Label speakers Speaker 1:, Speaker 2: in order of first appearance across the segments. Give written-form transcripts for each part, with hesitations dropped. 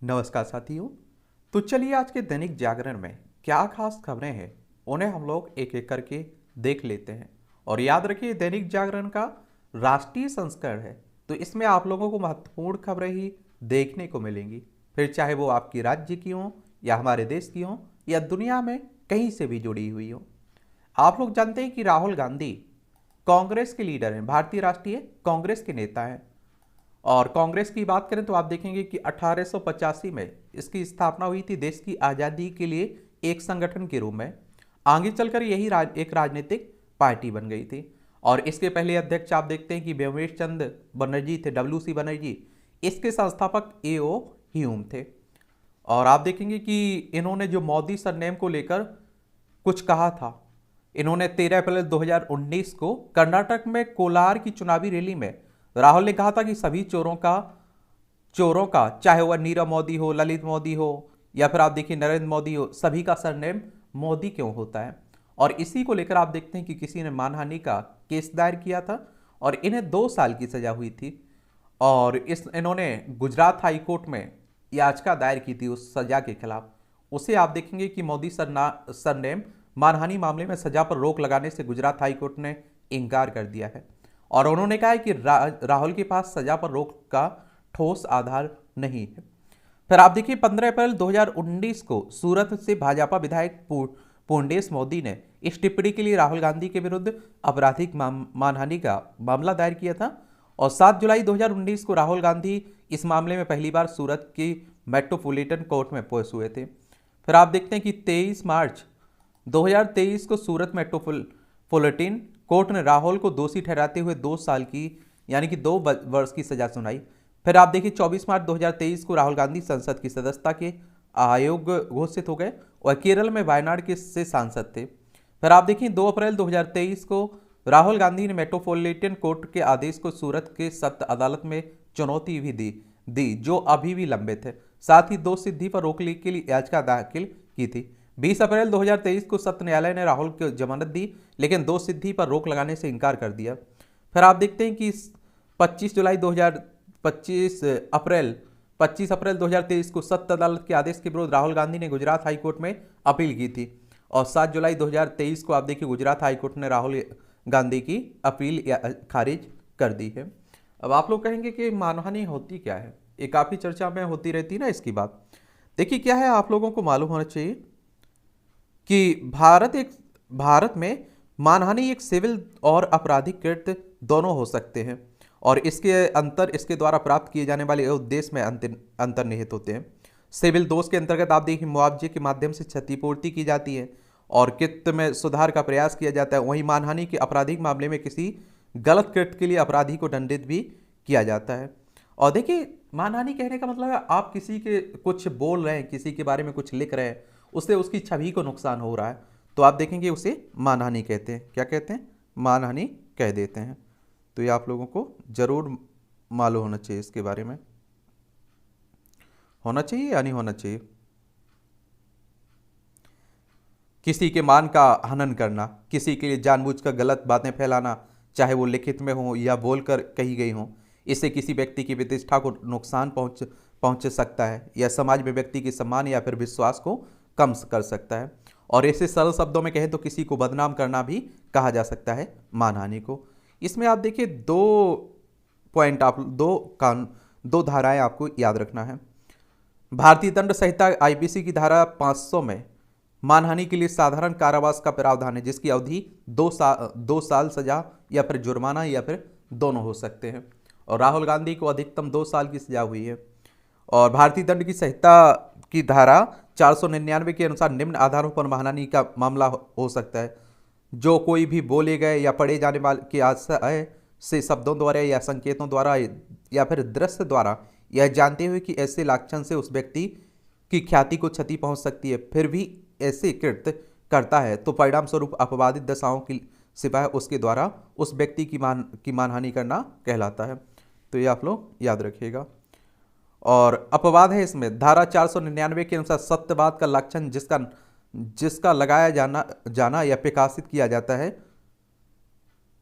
Speaker 1: नमस्कार साथियों। तो चलिए आज के दैनिक जागरण में क्या खास खबरें हैं उन्हें हम लोग एक एक करके देख लेते हैं। और याद रखिए दैनिक जागरण का राष्ट्रीय संस्करण है, तो इसमें आप लोगों को महत्वपूर्ण खबरें ही देखने को मिलेंगी, फिर चाहे वो आपकी राज्य की हो या हमारे देश की हो या दुनिया में कहीं से भी जुड़ी हुई हो। आप लोग जानते हैं कि राहुल गांधी कांग्रेस के लीडर हैं, भारतीय राष्ट्रीय कांग्रेस के नेता हैं। और कांग्रेस की बात करें तो आप देखेंगे कि 1885 में इसकी स्थापना हुई थी देश की आज़ादी के लिए एक संगठन के रूप में। आगे चलकर यही एक राजनीतिक पार्टी बन गई थी। और इसके पहले अध्यक्ष आप देखते हैं कि व्योमेश चंद्र बनर्जी थे, WC बनर्जी। इसके संस्थापक AO ह्यूम थे। और आप देखेंगे कि इन्होंने जो मोदी सरनेम को लेकर कुछ कहा था, इन्होंने 13 अप्रैल 2019 को कर्नाटक में कोलार की चुनावी रैली में राहुल ने कहा था कि सभी चोरों का चाहे वह नीरव मोदी हो, ललित मोदी हो या फिर आप देखिए नरेंद्र मोदी हो, सभी का सरनेम मोदी क्यों होता है। और इसी को लेकर आप देखते हैं कि किसी ने मानहानि का केस दायर किया था और इन्हें 2 साल की सजा हुई थी। और इन्होंने गुजरात हाई कोर्ट में याचिका दायर की थी उस सजा के खिलाफ। उसे आप देखेंगे कि मोदी सरनेम मानहानि मामले में सजा पर रोक लगाने से गुजरात हाई कोर्ट ने इनकार कर दिया है। और उन्होंने कहा है कि राहुल के पास सजा पर रोक का ठोस आधार नहीं है। फिर आप देखिए 15 अप्रैल 2019 को सूरत से भाजपा विधायक पूर्णेश मोदी ने इस टिप्पणी के लिए राहुल गांधी के विरुद्ध आपराधिक मानहानि का मामला दायर किया था। और 7 जुलाई 2019 को राहुल गांधी इस मामले में पहली बार सूरत की मेट्रोपॉलिटन कोर्ट में पेश हुए थे। फिर आप देखते हैं कि 23 मार्च 2023 को सूरत मेट्रोपॉलिटन कोर्ट ने राहुल को दोषी ठहराते हुए 2 साल की यानी कि 2 वर्ष की सजा सुनाई। फिर आप देखिए 24 मार्च 2023 को राहुल गांधी संसद की सदस्यता के अयोग्य घोषित हो गए और केरल में वायनाड के से सांसद थे। फिर आप देखिए 2 अप्रैल 2023 को राहुल गांधी ने मेट्रोपॉलिटन कोर्ट के आदेश को सूरत के सत्र अदालत में चुनौती भी दी जो अभी भी लंबित है। साथ ही 2 सिद्धि पर रोक के लिए याचिका दाखिल की थी। 20 अप्रैल 2023 को सत्र न्यायालय ने राहुल को जमानत दी, लेकिन 2 सिद्धि पर रोक लगाने से इनकार कर दिया। फिर आप देखते हैं कि 25 अप्रैल 2023 को सत्र अदालत के आदेश के विरुद्ध राहुल गांधी ने गुजरात हाई कोर्ट में अपील की थी। और 7 जुलाई 2023 को आप देखिए गुजरात हाई कोर्ट ने राहुल गांधी की अपील खारिज कर दी है। अब आप लोग कहेंगे कि मानहानि होती क्या है, ये काफ़ी चर्चा में होती रहती है ना इसकी बात। देखिए क्या है, आप लोगों को मालूम होना चाहिए कि भारत में मानहानि एक सिविल और आपराधिक कृत्य दोनों हो सकते हैं। और इसके द्वारा प्राप्त किए जाने वाले उद्देश्य में अंतर्निहित होते हैं। सिविल दोष के अंतर्गत आप देखिए मुआवजे के माध्यम से क्षतिपूर्ति की जाती है और कृत्य में सुधार का प्रयास किया जाता है। वहीं मानहानि के आपराधिक मामले में किसी गलत कृत्य के लिए अपराधी को दंडित भी किया जाता है। और देखिए मानहानि कहने का मतलब है आप किसी के कुछ बोल रहे हैं, किसी के बारे में कुछ लिख रहे हैं, उससे उसकी छवि को नुकसान हो रहा है, तो आप देखेंगे उसे मानहानि कहते हैं। क्या कहते हैं? मानहानि कह देते हैं। तो ये आप लोगों को जरूर मालूम होना चाहिए, इसके बारे में होना चाहिए या नहीं होना चाहिए। किसी के मान का हनन करना, किसी के लिए जानबूझकर गलत बातें फैलाना, चाहे वो लिखित में हो या बोलकर कही गई हो, इससे किसी व्यक्ति की प्रतिष्ठा को नुकसान पहुंच सकता है या समाज में व्यक्ति के सम्मान या फिर विश्वास को कम कर सकता है। और ऐसे सरल शब्दों में कहें तो किसी को बदनाम करना भी कहा जा सकता है मानहानि को। इसमें आप देखिए 2 धाराएं आपको याद रखना है। भारतीय दंड संहिता IPC की धारा 500 में मानहानि के लिए साधारण कारावास का प्रावधान है, जिसकी अवधि 2 साल सजा या फिर जुर्माना या फिर दोनों हो सकते हैं। और राहुल गांधी को अधिकतम 2 साल की सजा हुई है। और भारतीय दंड की संहिता की धारा 499 के अनुसार निम्न आधारों पर मानहानि का मामला हो सकता है। जो कोई भी बोले गए या पढ़े जाने वाले के आशय से शब्दों द्वारा या संकेतों द्वारा या फिर दृश्य द्वारा यह जानते हुए कि ऐसे लाक्षण से उस व्यक्ति की ख्याति को क्षति पहुंच सकती है, फिर भी ऐसे कृत्य करता है, तो परिणाम स्वरूप अपवादित दशाओं की सिवाय उसके द्वारा उस व्यक्ति की मानहानि करना कहलाता है। तो ये आप लोग याद रखिएगा। और अपवाद है इसमें धारा 499 के अनुसार सत्यवाद का लक्षण जिसका लगाया जाना या प्रकाशित किया जाता है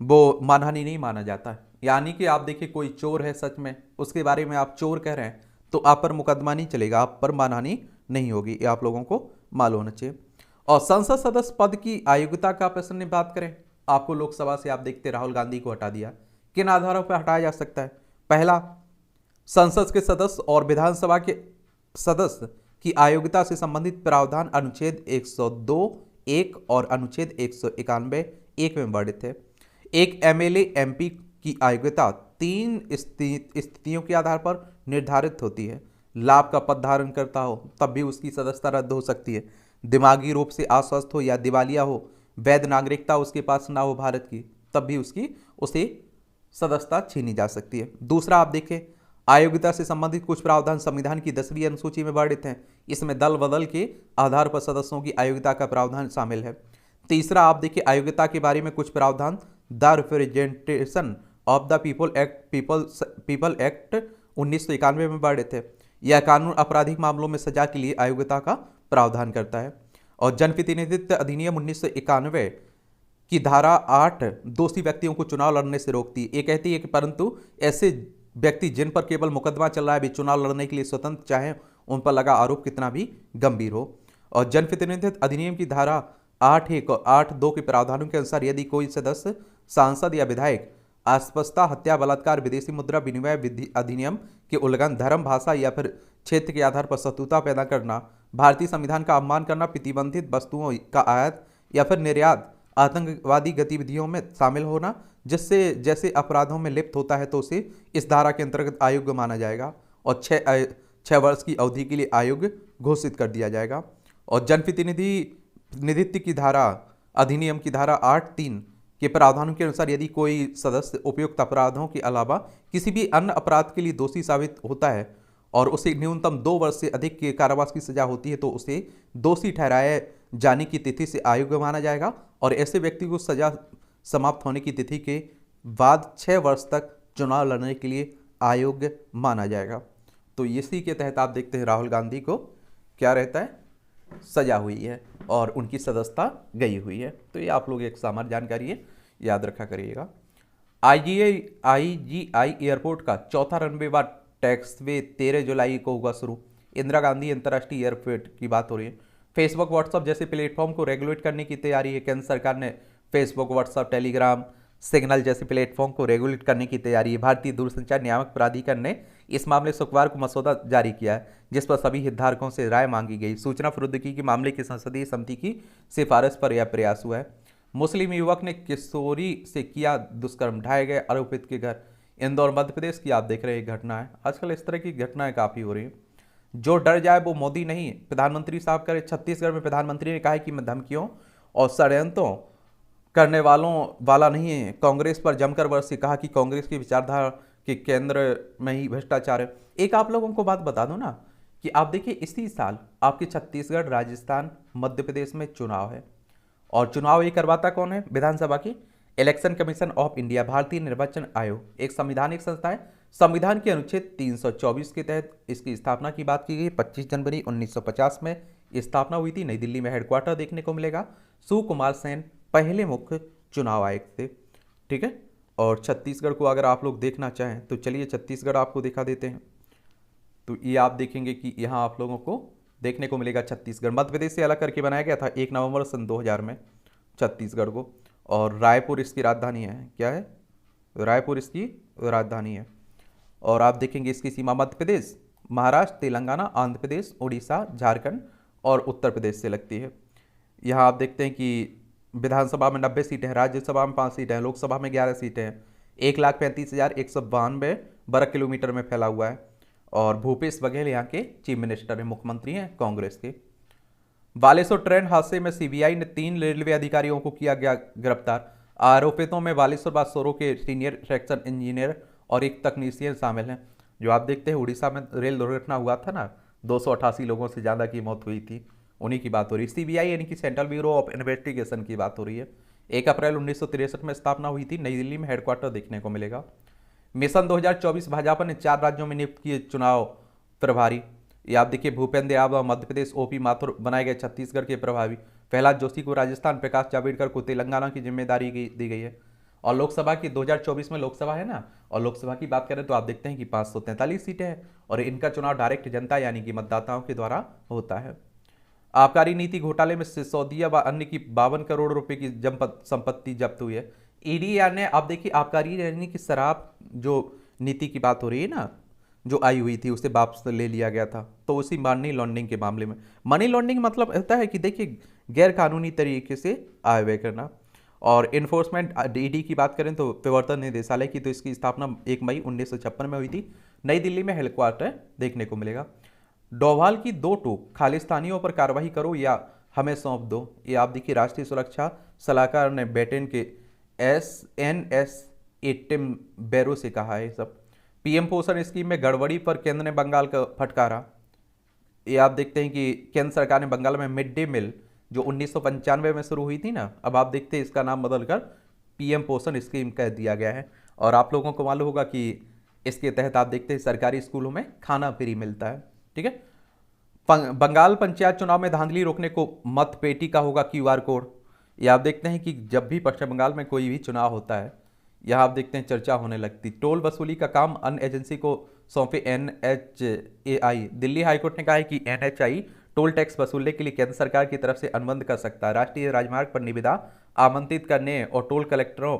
Speaker 1: वो मानहानि नहीं माना जाता है। यानी कि आप देखिए कोई चोर है, सच में उसके बारे में आप चोर कह रहे हैं, तो आप पर मुकदमा नहीं चलेगा, आप पर मानहानि नहीं होगी, ये आप लोगों को मालूम होना चाहिए। और संसद सदस्य पद की अयोग्यता का प्रश्न में बात करें, आपको लोकसभा से आप देखते राहुल गांधी को हटा दिया। किन आधारों पर हटाया जा सकता है? पहला, संसद के सदस्य और विधानसभा के सदस्य की अयोग्यता से संबंधित प्रावधान अनुच्छेद 102 एक और अनुच्छेद 191 एक में वर्णित है। एक एमएलए एमपी की अयोग्यता 3 स्थितियों के आधार पर निर्धारित होती है। लाभ का पद धारण करता हो तब भी उसकी सदस्यता रद्द हो सकती है, दिमागी रूप से अस्वस्थ हो या दिवालिया हो, वैध नागरिकता उसके पास ना हो भारत की, तब भी उसे सदस्यता छीनी जा सकती है। दूसरा, आप देखें, अयोग्यता से संबंधित कुछ प्रावधान संविधान की 10वीं अनुसूची में वर्णित हैं। इसमें दल बदल के आधार पर सदस्यों की अयोग्यता का प्रावधान शामिल है। तीसरा, आप देखिए, अयोग्यता के बारे में कुछ प्रावधान the representation of the people act 1991 में वर्णित है। यह कानून आपराधिक मामलों में सजा के लिए अयोग्यता का प्रावधान करता है। और जनप्रतिनिधित्व अधिनियम 1991 की धारा 8 दोषी व्यक्तियों को चुनाव लड़ने से रोकती है। ये कहती है कि परंतु ऐसे व्यक्ति जिन पर केवल मुकदमा चल रहा है भी चुनाव लड़ने के लिए स्वतंत्र, चाहे उन पर लगा आरोप कितना भी गंभीर हो। और जनप्रतिनिधित्व अधिनियम की धारा 8(1) और 8(2) के प्रावधानों के अनुसार यदि कोई सदस्य, सांसद या विधायक अस्पष्टता, हत्या, बलात्कार, विदेशी मुद्रा विनिमय अधिनियम के उल्लंघन, धर्म, भाषा या फिर क्षेत्र के आधार पर शत्रुता पैदा करना, भारतीय संविधान का अपमान करना, प्रतिबंधित वस्तुओं का आयात या फिर निर्यात, आतंकवादी गतिविधियों में शामिल होना जिससे जैसे अपराधों में लिप्त होता है तो उसे इस धारा के अंतर्गत अयोग्य माना जाएगा और 6 वर्ष की अवधि के लिए अयोग्य घोषित कर दिया जाएगा। और जनप्रतिनिधित्व की धारा अधिनियम की धारा 8(3) के प्रावधानों के अनुसार यदि कोई सदस्य उपयुक्त अपराधों के अलावा किसी भी अन्य अपराध के लिए दोषी साबित होता है और उसे न्यूनतम 2 वर्ष से अधिक के कारावास की सजा होती है तो उसे दोषी ठहराए जाने की तिथि से अयोग्य माना जाएगा और ऐसे व्यक्ति को सजा समाप्त होने की तिथि के बाद 6 वर्ष तक चुनाव लड़ने के लिए अयोग्य माना जाएगा। तो इसी के तहत आप देखते हैं राहुल गांधी को क्या रहता है, सजा हुई है और उनकी सदस्यता गई हुई है। तो ये आप लोग एक सामान्य जानकारी है, याद रखा करिएगा। आईजीआई एयरपोर्ट का चौथा रनवे व टैक्सवे 13 जुलाई को होगा शुरू। इंदिरा गांधी अंतर्राष्ट्रीय एयरपोर्ट की बात हो रही है। फेसबुक, व्हाट्सएप जैसे प्लेटफॉर्म को रेगुलेट करने की तैयारी है। केंद्र सरकार ने फेसबुक, व्हाट्सएप, टेलीग्राम, सिग्नल जैसे प्लेटफॉर्म को रेगुलेट करने की तैयारी है। भारतीय दूरसंचार नियामक प्राधिकरण ने इस मामले शुक्रवार को मसौदा जारी किया है जिस पर सभी हितधारकों से राय मांगी गई। सूचना प्रौद्योगिकी मामले की संसदीय समिति की सिफारिश पर यह प्रयास हुआ है। मुस्लिम युवक ने किशोरी से किया दुष्कर्म, ढाए गए आरोपित के घर। इंदौर मध्य प्रदेश की आप देख रहे हैं घटना है। आजकल इस तरह की घटनाएं काफ़ी हो रही हैं। जो डर जाए वो मोदी नहीं, प्रधानमंत्री साहब करे। छत्तीसगढ़ में प्रधानमंत्री ने कहा है कि मैं धमकियों और षड्यंत्रों करने वाला नहीं है। कांग्रेस पर जमकर बरसी, कहा कि कांग्रेस की विचारधारा के केंद्र में ही भ्रष्टाचार है। एक आप लोगों को बात बता दूं ना कि आप देखिए इसी साल आपके छत्तीसगढ़, राजस्थान, मध्य प्रदेश में चुनाव है और चुनाव ये करवाता कौन है? विधानसभा की इलेक्शन कमीशन ऑफ इंडिया, भारतीय निर्वाचन आयोग एक संवैधानिक संस्था है। संविधान के अनुच्छेद 324 के तहत इसकी स्थापना की बात की गई। 25 जनवरी 1950 में स्थापना हुई थी। नई दिल्ली में हेडक्वार्टर देखने को मिलेगा। सुकुमार सेन पहले मुख्य चुनाव आयुक्त थे। ठीक है, और छत्तीसगढ़ को अगर आप लोग देखना चाहें तो चलिए छत्तीसगढ़ आपको दिखा देते हैं। तो ये आप देखेंगे कि यहाँ आप लोगों को देखने को मिलेगा छत्तीसगढ़ मध्य प्रदेश से अलग करके बनाया गया था 1 नवंबर सन 2000 में छत्तीसगढ़ को। और रायपुर इसकी राजधानी है। क्या है? रायपुर इसकी राजधानी है। और आप देखेंगे इसकी सीमा मध्य प्रदेश, महाराष्ट्र, तेलंगाना, आंध्र प्रदेश, उड़ीसा, झारखंड और उत्तर प्रदेश से लगती है। यहाँ आप देखते हैं कि विधानसभा में 90 सीटें हैं, राज्यसभा में 5 सीटें हैं, लोकसभा में 11 सीटें हैं। 1,35,192 वर्ग किलोमीटर में फैला हुआ है। और भूपेश बघेल यहाँ के चीफ मिनिस्टर हैं, मुख्यमंत्री हैं कांग्रेस के। बालेश्वर ट्रेन हादसे में सीबीआई ने 3 रेलवे अधिकारियों को किया गया गिरफ्तार। आरोपितों में बालेश्वर बादसोरो के सीनियर सेक्शन इंजीनियर और एक तकनीशियन शामिल हैं। जो आप देखते हैं उड़ीसा में रेल दुर्घटना हुआ था ना, 288 लोगों से ज़्यादा की मौत हुई थी, उन्हीं की बात हो रही है। सीबीआई यानी कि सेंट्रल ब्यूरो ऑफ इन्वेस्टिगेशन की बात हो रही है। 1 अप्रैल 1963 में स्थापना हुई थी। नई दिल्ली में हेडक्वार्टर देखने को मिलेगा। मिशन 2024 भाजपा ने 4 राज्यों में नियुक्त किए चुनाव प्रभारी। ये आप देखिए भूपेंद्र यादव मध्य प्रदेश, ओपी माथुर बनाए गए छत्तीसगढ़ के प्रभारी, प्रहलाद जोशी को राजस्थान, प्रकाश जावड़ेकर को तेलंगाना की जिम्मेदारी दी गई है। और लोकसभा की 2024 में लोकसभा है ना, और लोकसभा की बात करें तो आप देखते हैं कि 543 सीटें हैं, और इनका चुनाव डायरेक्ट जनता यानी कि मतदाताओं के द्वारा होता है। आबकारी नीति घोटाले में सिसोदिया व अन्य की 52 करोड़ रुपए की संपत्ति जब्त हुई है। ईडी ने, आप देखिए, आबकारी यानी कि शराब जो नीति की बात हो रही है ना, जो आई हुई थी उसे वापस ले लिया गया था, तो उसी मनी लॉन्ड्रिंग के मामले में। मनी लॉन्ड्रिंग मतलब होता है कि देखिए गैर कानूनी तरीके से आय व्यय करना। और इन्फोर्समेंट ईडी की बात करें तो प्रवर्तन निदेशालय की, तो इसकी स्थापना 1 मई 1956 में हुई थी। नई दिल्ली में हेडक्वार्टर देखने को मिलेगा। डोभाल की 2 टूक, खालिस्तानियों पर कार्रवाई करो या हमें सौंप दो, ये आप देखिए राष्ट्रीय सुरक्षा सलाहकार ने ब्रिटेन के एस टिम बैरो से कहा है सब। पीएम पोषण स्कीम में गड़बड़ी पर केंद्र ने बंगाल का फटकारा। ये आप देखते हैं कि केंद्र सरकार ने बंगाल में मिड डे मील जो 1995 में शुरू हुई थी ना, अब आप देखते हैं इसका नाम बदलकर पीएम पोषण स्कीम कह दिया गया है। और आप लोगों को मालूम होगा कि इसके तहत आप देखते हैं सरकारी स्कूलों में खाना फ्री मिलता है। ठीक है। बंगाल पंचायत चुनाव में धांधली रोकने को मत पेटी का होगा क्यूआर कोड। ये आप देखते हैं कि जब भी पश्चिम बंगाल में कोई भी चुनाव होता है, यहाँ आप देखते हैं चर्चा होने लगती। टोल वसूली का काम अन्य एजेंसी को सौंपे NHAI। दिल्ली हाईकोर्ट ने कहा है कि NHAI टोल टैक्स वसूलने के लिए केंद्र सरकार की तरफ से अनुबंध कर सकता है। राष्ट्रीय राजमार्ग पर निविदा आमंत्रित करने और टोल कलेक्टरों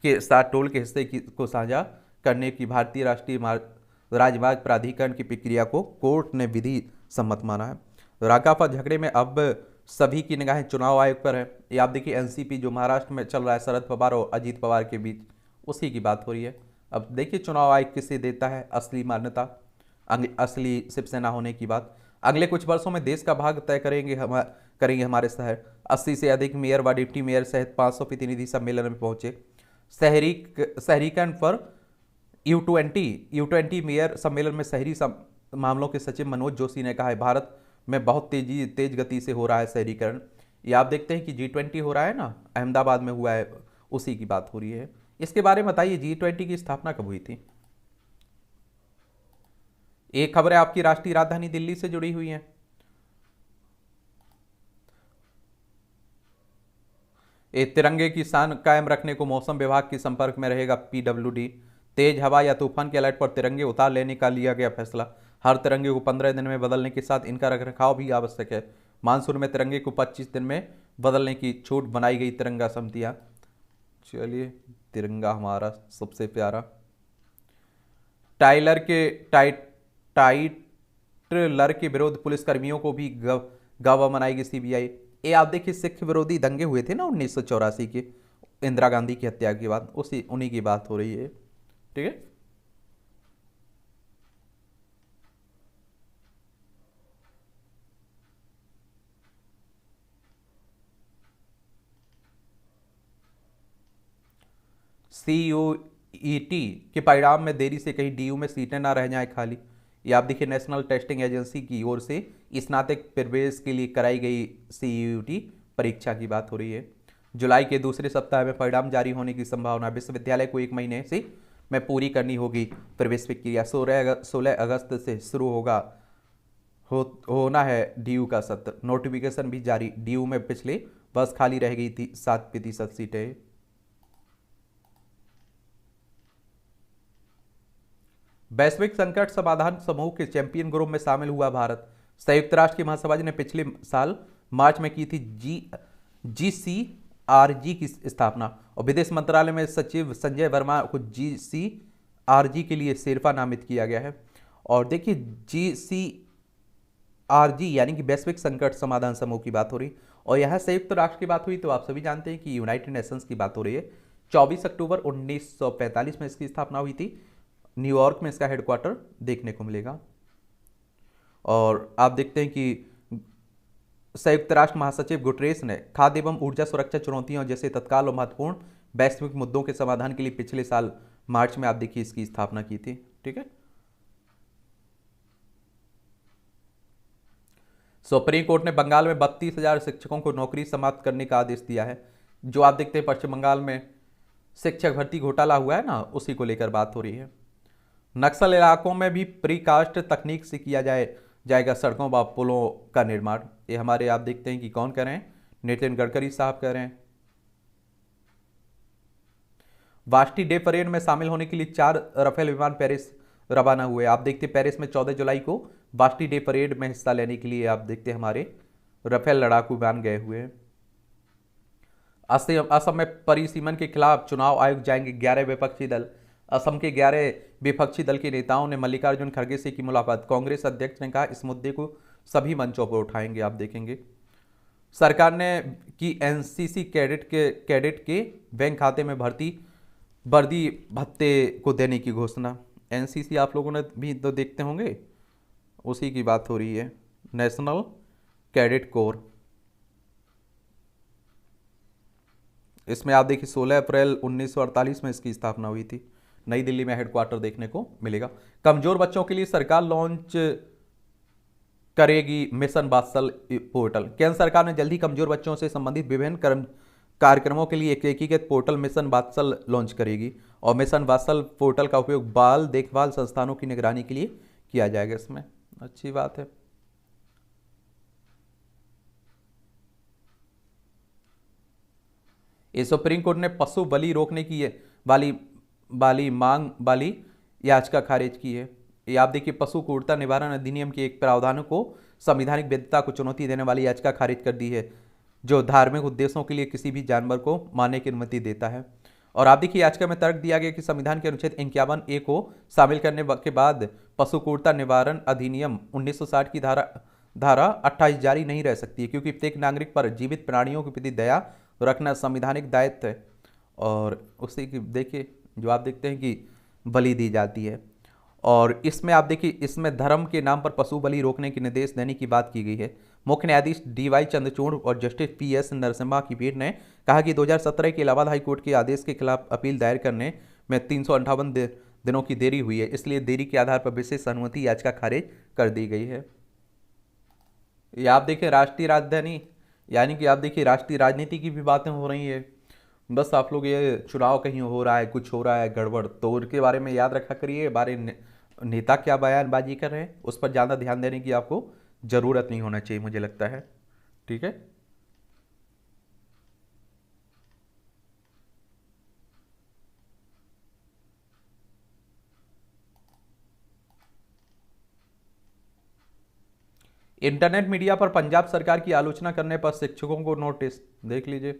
Speaker 1: के साथ टोल के हिस्से को साझा करने की भारतीय राष्ट्रीय राजमार्ग प्राधिकरण की प्रक्रिया को कोर्ट ने विधि सम्मत माना है। राकापा झगड़े में अब सभी की निगाहें चुनाव आयोग पर है। ये आप देखिए एनसीपी जो महाराष्ट्र में चल रहा है शरद पवार और अजीत पवार के बीच, उसी की बात हो रही है। अब देखिए चुनाव आयोग किसे देता है असली मान्यता, असली शिवसेना होने की बात। अगले कुछ वर्षों में देश का भाग तय करेंगे हमारे शहर। 80 से अधिक मेयर व डिप्टी मेयर सहित 500 प्रतिनिधि सम्मेलन में पहुंचे। शहरीकरण पर U20 मेयर सम्मेलन में शहरी मामलों के सचिव मनोज जोशी ने कहा है भारत में बहुत तेज गति से हो रहा है शहरीकरण। ये आप देखते हैं कि G20 हो रहा है ना, अहमदाबाद में हुआ है, उसी की बात हो रही है। इसके बारे में बताइए G20 की स्थापना कब हुई थी। एक खबर है आपकी राष्ट्रीय राजधानी दिल्ली से जुड़ी हुई है। तिरंगे की शान कायम रखने को मौसम विभाग के संपर्क में रहेगा PWD। तेज हवा या तूफान के अलर्ट पर तिरंगे उतार लेने का लिया गया फैसला। हर तिरंगे को 15 दिन में बदलने के साथ इनका रखरखाव भी आवश्यक है। मानसून में तिरंगे को 25 दिन में बदलने की छूट बनाई गई तिरंगा समितियां। चलिए, तिरंगा हमारा सबसे प्यारा। टाइटलर के विरुद्ध पुलिसकर्मियों को भी गवाह बनाएगी CBI। ये आप देखिए सिख विरोधी दंगे हुए थे ना 1984 के, इंदिरा गांधी की हत्या के बाद, उन्हीं की बात हो रही है। ठीक है। CUET के परिणाम में देरी से कहीं DU में सीटें ना रह जाएं खाली। ये आप देखिए नेशनल टेस्टिंग एजेंसी की ओर से स्नातक प्रवेश के लिए कराई गई CUET परीक्षा की बात हो रही है। जुलाई के दूसरे सप्ताह में परिणाम जारी होने की संभावना। विश्वविद्यालय को 1 महीने से में पूरी करनी होगी प्रवेश प्रक्रिया। 16 अगस्त से शुरू होना है DU का सत्र। नोटिफिकेशन भी जारी। DU में पिछले वर्ष खाली रह गई थी 7% सीटें। वैश्विक संकट समाधान समूह के चैंपियन ग्रुप में शामिल हुआ भारत। संयुक्त राष्ट्र की महासभा ने पिछले साल मार्च में की थी GCRG की स्थापना, और विदेश मंत्रालय में सचिव संजय वर्मा को GCRG के लिए शेरपा नामित किया गया है। और देखिए GCRG यानी कि वैश्विक संकट समाधान समूह की बात हो रही, और यहाँ संयुक्त राष्ट्र की बात हुई तो आप सभी जानते हैं कि यूनाइटेड नेशंस की बात हो रही है। 24 अक्टूबर 1945 में इसकी स्थापना हुई थी। न्यूयॉर्क में इसका हेडक्वार्टर देखने को मिलेगा। और आप देखते हैं कि संयुक्त राष्ट्र महासचिव गुटरेस ने खाद्य एवं ऊर्जा सुरक्षा चुनौतियों जैसे तत्काल और महत्वपूर्ण वैश्विक मुद्दों के समाधान के लिए पिछले साल मार्च में आप देखिए इसकी स्थापना की थी। ठीक है। सुप्रीम कोर्ट ने बंगाल में 32,000 शिक्षकों को नौकरी समाप्त करने का आदेश दिया है। जो आप देखते हैं पश्चिम बंगाल में शिक्षक भर्ती घोटाला हुआ है ना, उसी को लेकर बात हो रही है। नक्सल इलाकों में भी प्रीकास्ट तकनीक से किया जाएगा सड़कों व पुलों का निर्माण। ये हमारे आप देखते हैं कि कौन कह रहे हैं, नितिन गडकरी साहब कह रहे हैं। वास्टी डे परेड में शामिल होने के लिए 4 राफेल विमान पेरिस रवाना हुए। आप देखते पेरिस में 14 जुलाई को वास्टी डे परेड में हिस्सा लेने के लिए आप देखते हमारे राफेल लड़ाकू विमान गए हुए हैं। असम में परिसीमन के खिलाफ चुनाव आयोग जाएंगे 11 विपक्षी दल। असम के 11 विपक्षी दल के नेताओं ने मल्लिकार्जुन खड़गे से की मुलाकात। कांग्रेस अध्यक्ष ने कहा इस मुद्दे को सभी मंचों पर उठाएंगे। आप देखेंगे सरकार ने की एनसीसी कैडेट के बैंक खाते में वर्दी भत्ते को देने की घोषणा। एनसीसी आप लोगों ने भी तो देखते होंगे, उसी की बात हो रही है, नेशनल कैडेट कोर। इसमें आप देखिए 16 अप्रैल 1948 में इसकी स्थापना हुई थी। नई दिल्ली में हेडक्वार्टर देखने को मिलेगा। कमजोर बच्चों के लिए सरकार लॉन्च करेगी मिशन वात्सल पोर्टल। केंद्र सरकार ने जल्दी कमजोर बच्चों से संबंधित विभिन्न कार्यक्रमों के लिए एक एकीकृत पोर्टल मिशन वात्सल लॉन्च करेगी और मिशन वात्सल पोर्टल का उपयोग बाल देखभाल संस्थानों की निगरानी के लिए किया जाएगा। इसमें अच्छी बात है। ये सुप्रीम कोर्ट ने पशु बलि रोकने की वाली याचिका खारिज की है। ये आप देखिए पशु क्रूरता निवारण अधिनियम के एक प्रावधान को संवैधानिक वैधता को चुनौती देने वाली याचिका खारिज कर दी है, जो धार्मिक उद्देश्यों के लिए किसी भी जानवर को मारने की अनुमति देता है। और आप देखिए याचिका में तर्क दिया गया कि संविधान के अनुच्छेद 51A को शामिल करने के बाद पशु क्रूरता निवारण अधिनियम 1960 की धारा 28 जारी नहीं रह सकती है, क्योंकि प्रत्येक नागरिक पर जीवित प्राणियों के प्रति दया रखना संवैधानिक दायित्व है। और उसी की देखिए जो आप देखते हैं कि बलि दी जाती है। और इसमें आप देखिए इसमें धर्म के नाम पर पशु बलि रोकने के निर्देश देने की बात की गई है। मुख्य न्यायाधीश DY चंद्रचूड़ और जस्टिस PS नरसिम्हा की पीठ ने कहा कि 2017 के इलाहाबाद हाईकोर्ट के आदेश के खिलाफ अपील दायर करने में 358 दिनों की देरी हुई है, इसलिए देरी के आधार पर विशेष अनुमति याचिका खारिज कर दी गई है। ये आप देखिए राष्ट्रीय राजधानी यानी कि आप देखिए राष्ट्रीय राजनीति की भी बातें हो रही है। बस आप लोग ये चुनाव कहीं हो रहा है, कुछ हो रहा है गड़बड़, तो उनके बारे में याद रखा करिए। नेता क्या बयानबाजी कर रहे हैं उस पर ज़्यादा ध्यान देने की आपको ज़रूरत नहीं होना चाहिए, मुझे लगता है। ठीक है। इंटरनेट मीडिया पर पंजाब सरकार की आलोचना करने पर शिक्षकों को नोटिस, देख लीजिए।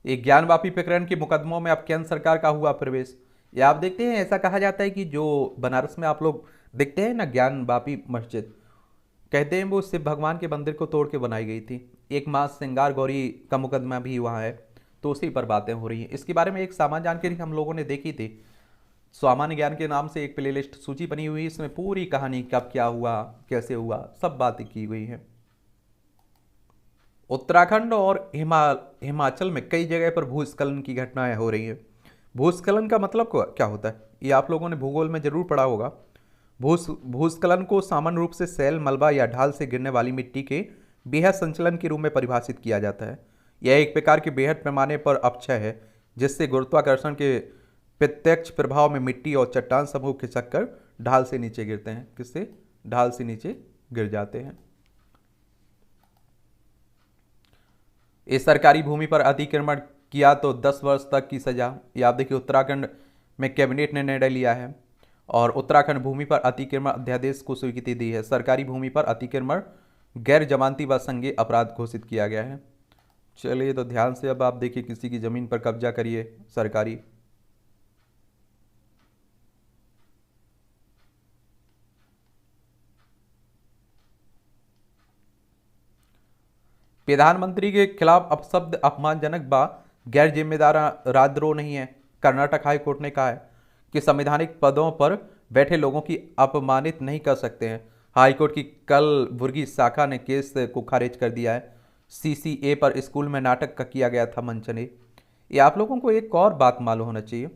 Speaker 1: एक ज्ञानवापी प्रकरण के मुकदमों में अब केंद्र सरकार का हुआ प्रवेश। ये आप देखते हैं, ऐसा कहा जाता है कि जो बनारस में आप लोग देखते हैं ना ज्ञानवापी मस्जिद, कहते हैं वो शिव भगवान के मंदिर को तोड़ के बनाई गई थी। एक मां श्रृंगार गौरी का मुकदमा भी वहाँ है, तो उसी पर बातें हो रही हैं। इसके बारे में एक सामान्य जानकारी हम लोगों ने देखी थी, सामान्य ज्ञान के नाम से एक प्लेलिस्ट सूची बनी हुई है, इसमें पूरी कहानी कब क्या हुआ, कैसे हुआ, सब बातें की गई हैं। उत्तराखंड और हिमाचल में कई जगह पर भूस्खलन की घटनाएं हो रही हैं। भूस्खलन का मतलब क्या होता है, ये आप लोगों ने भूगोल में जरूर पढ़ा होगा। भूस्खलन को सामान्य रूप से सैल, मलबा या ढाल से गिरने वाली मिट्टी के बेहद संचलन के रूप में परिभाषित किया जाता है। यह एक प्रकार के बेहद पैमाने पर अपक्षय है, जिससे गुरुत्वाकर्षण के प्रत्यक्ष प्रभाव में मिट्टी और चट्टान समूह खिसक कर ढाल से नीचे गिरते हैं। किससे? ढाल से नीचे गिर जाते हैं। इस सरकारी भूमि पर अतिक्रमण किया तो 10 वर्ष तक की सजा। ये आप देखिए उत्तराखंड में कैबिनेट ने निर्णय लिया है और उत्तराखंड भूमि पर अतिक्रमण अध्यादेश को स्वीकृति दी है। सरकारी भूमि पर अतिक्रमण गैर जमानती व संज्ञेय अपराध घोषित किया गया है। चलिए तो ध्यान से अब आप देखिए किसी की जमीन पर कब्जा करिए सरकारी। प्रधानमंत्री के खिलाफ अपशब्द अपमानजनक व गैर जिम्मेदार राजद्रोह नहीं है। कर्नाटक हाई कोर्ट ने कहा है कि संवैधानिक पदों पर बैठे लोगों की अपमानित नहीं कर सकते हैं। हाई कोर्ट की कलबुर्गी शाखा ने केस को खारिज कर दिया है। CCA पर स्कूल में नाटक का किया गया था मंचन। ये आप लोगों को एक और बात मालूम होना चाहिए,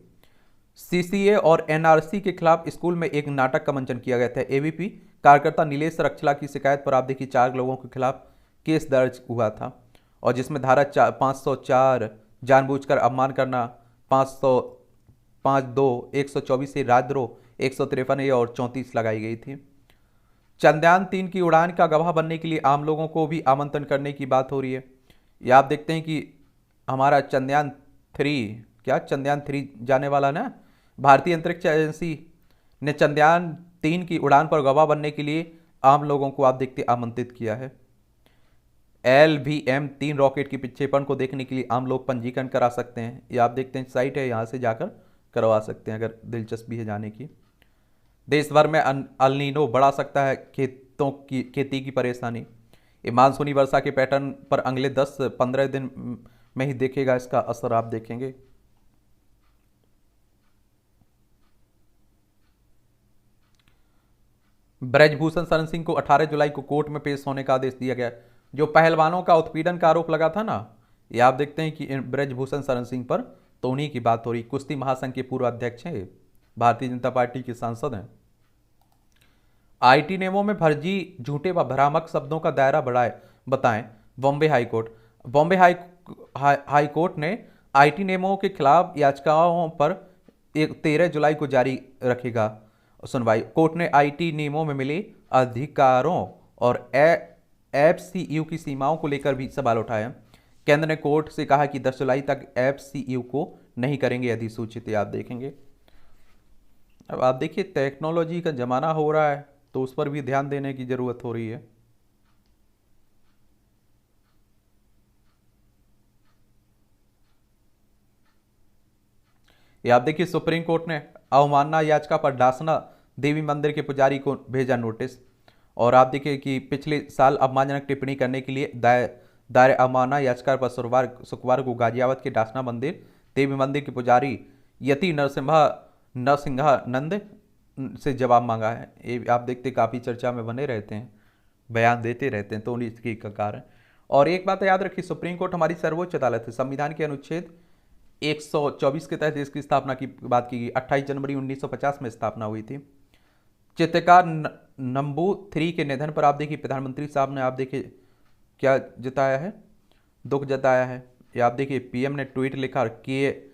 Speaker 1: CCA और NRC के खिलाफ स्कूल में एक नाटक का मंचन किया गया था। AVP कार्यकर्ता नीलेश रक्षला की शिकायत पर आप देखिए 4 लोगों के खिलाफ केस दर्ज हुआ था, और जिसमें धारा 504 जानबूझकर अपमान करना, 505(2), 124 से राजद्रोह, 153 और 34 लगाई गई थी। चंद्रयान 3 की उड़ान का गवाह बनने के लिए आम लोगों को भी आमंत्रण करने की बात हो रही है। ये आप देखते हैं कि हमारा चंद्रयान 3, क्या चंद्रयान 3 जाने वाला ना, भारतीय अंतरिक्ष एजेंसी ने चंद्रयान 3 की उड़ान पर गवाह बनने के लिए आम लोगों को आप देखते आमंत्रित किया है। LVM-3 रॉकेट की प्रक्षेपण को देखने के लिए आम लोग पंजीकरण करा सकते हैं। ये आप देखते हैं साइट है, यहाँ से जाकर करवा सकते हैं अगर दिलचस्पी है जाने की। देश भर में अल नीनो बढ़ा सकता है खेती की परेशानी। ये मानसूनी वर्षा के पैटर्न पर अगले 10-15 दिन में ही देखेगा इसका असर, आप देखेंगे। ब्रजभूषण शरण सिंह को 18 जुलाई को कोर्ट में पेश होने का आदेश दिया गया। जो पहलवानों का उत्पीड़न का आरोप लगा था ना, ये आप देखते हैं कि ब्रजभूषण शरण सिंह पर तो उन्हीं की बात हो रही। कुश्ती महासंघ के पूर्व अध्यक्ष हैं, भारतीय जनता पार्टी के सांसद हैं। IT नियमों में फर्जी, झूठे व भ्रामक शब्दों का दायरा बढ़ाए बताएं बॉम्बे हाईकोर्ट। बॉम्बे हाईकोर्ट ने IT नियमों के खिलाफ याचिकाओं पर 13 जुलाई को जारी रखेगा सुनवाई। कोर्ट ने IT नियमों में मिले अधिकारों और FCU की सीमाओं को लेकर भी सवाल उठाए। केंद्र ने कोर्ट से कहा कि 10 जुलाई तक FCU को नहीं करेंगे अधिसूचित। आप देखेंगे, अब आप देखिए टेक्नोलॉजी का जमाना हो रहा है तो उस पर भी ध्यान देने की जरूरत हो रही है। ये आप देखिए सुप्रीम कोर्ट ने अवमानना याचिका पर डासना देवी मंदिर के पुजारी को भेजा नोटिस। और आप देखिए कि पिछले साल अपमानजनक टिप्पणी करने के लिए दायर अवमानना याचिका पर शुक्रवार को गाजियाबाद के डासना मंदिर देवी मंदिर के पुजारी यति नरसिंहानंद से जवाब मांगा है। ये आप देखते काफ़ी चर्चा में बने रहते हैं, बयान देते रहते हैं, तो इसकी कारण। और एक बात याद रखिए, सुप्रीम कोर्ट हमारी सर्वोच्च अदालत है। संविधान के अनुच्छेद 124 के तहत इसकी स्थापना की बात की गई। 28 जनवरी 1950 में स्थापना हुई थी। चित्रकार नंबू 3 के निधन पर आप देखिए प्रधानमंत्री साहब ने आप देखिए क्या जताया है, दुख जताया है। या आप देखिए PM ने ट्वीट लिखा कि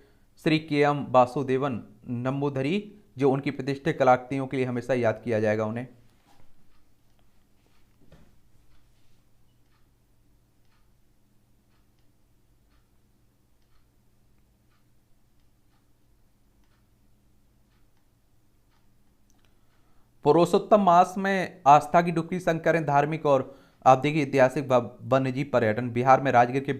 Speaker 1: श्री KM वासुदेवन नंबूधरी, जो उनकी प्रतिष्ठित कलाकृतियों के लिए हमेशा याद किया जाएगा उन्हें। पुरुषोत्तम मास में आस्था की डुबकी संग करें धार्मिक और आप देखिए ऐतिहासिक वन्यजीव पर्यटन। बिहार में राजगीर के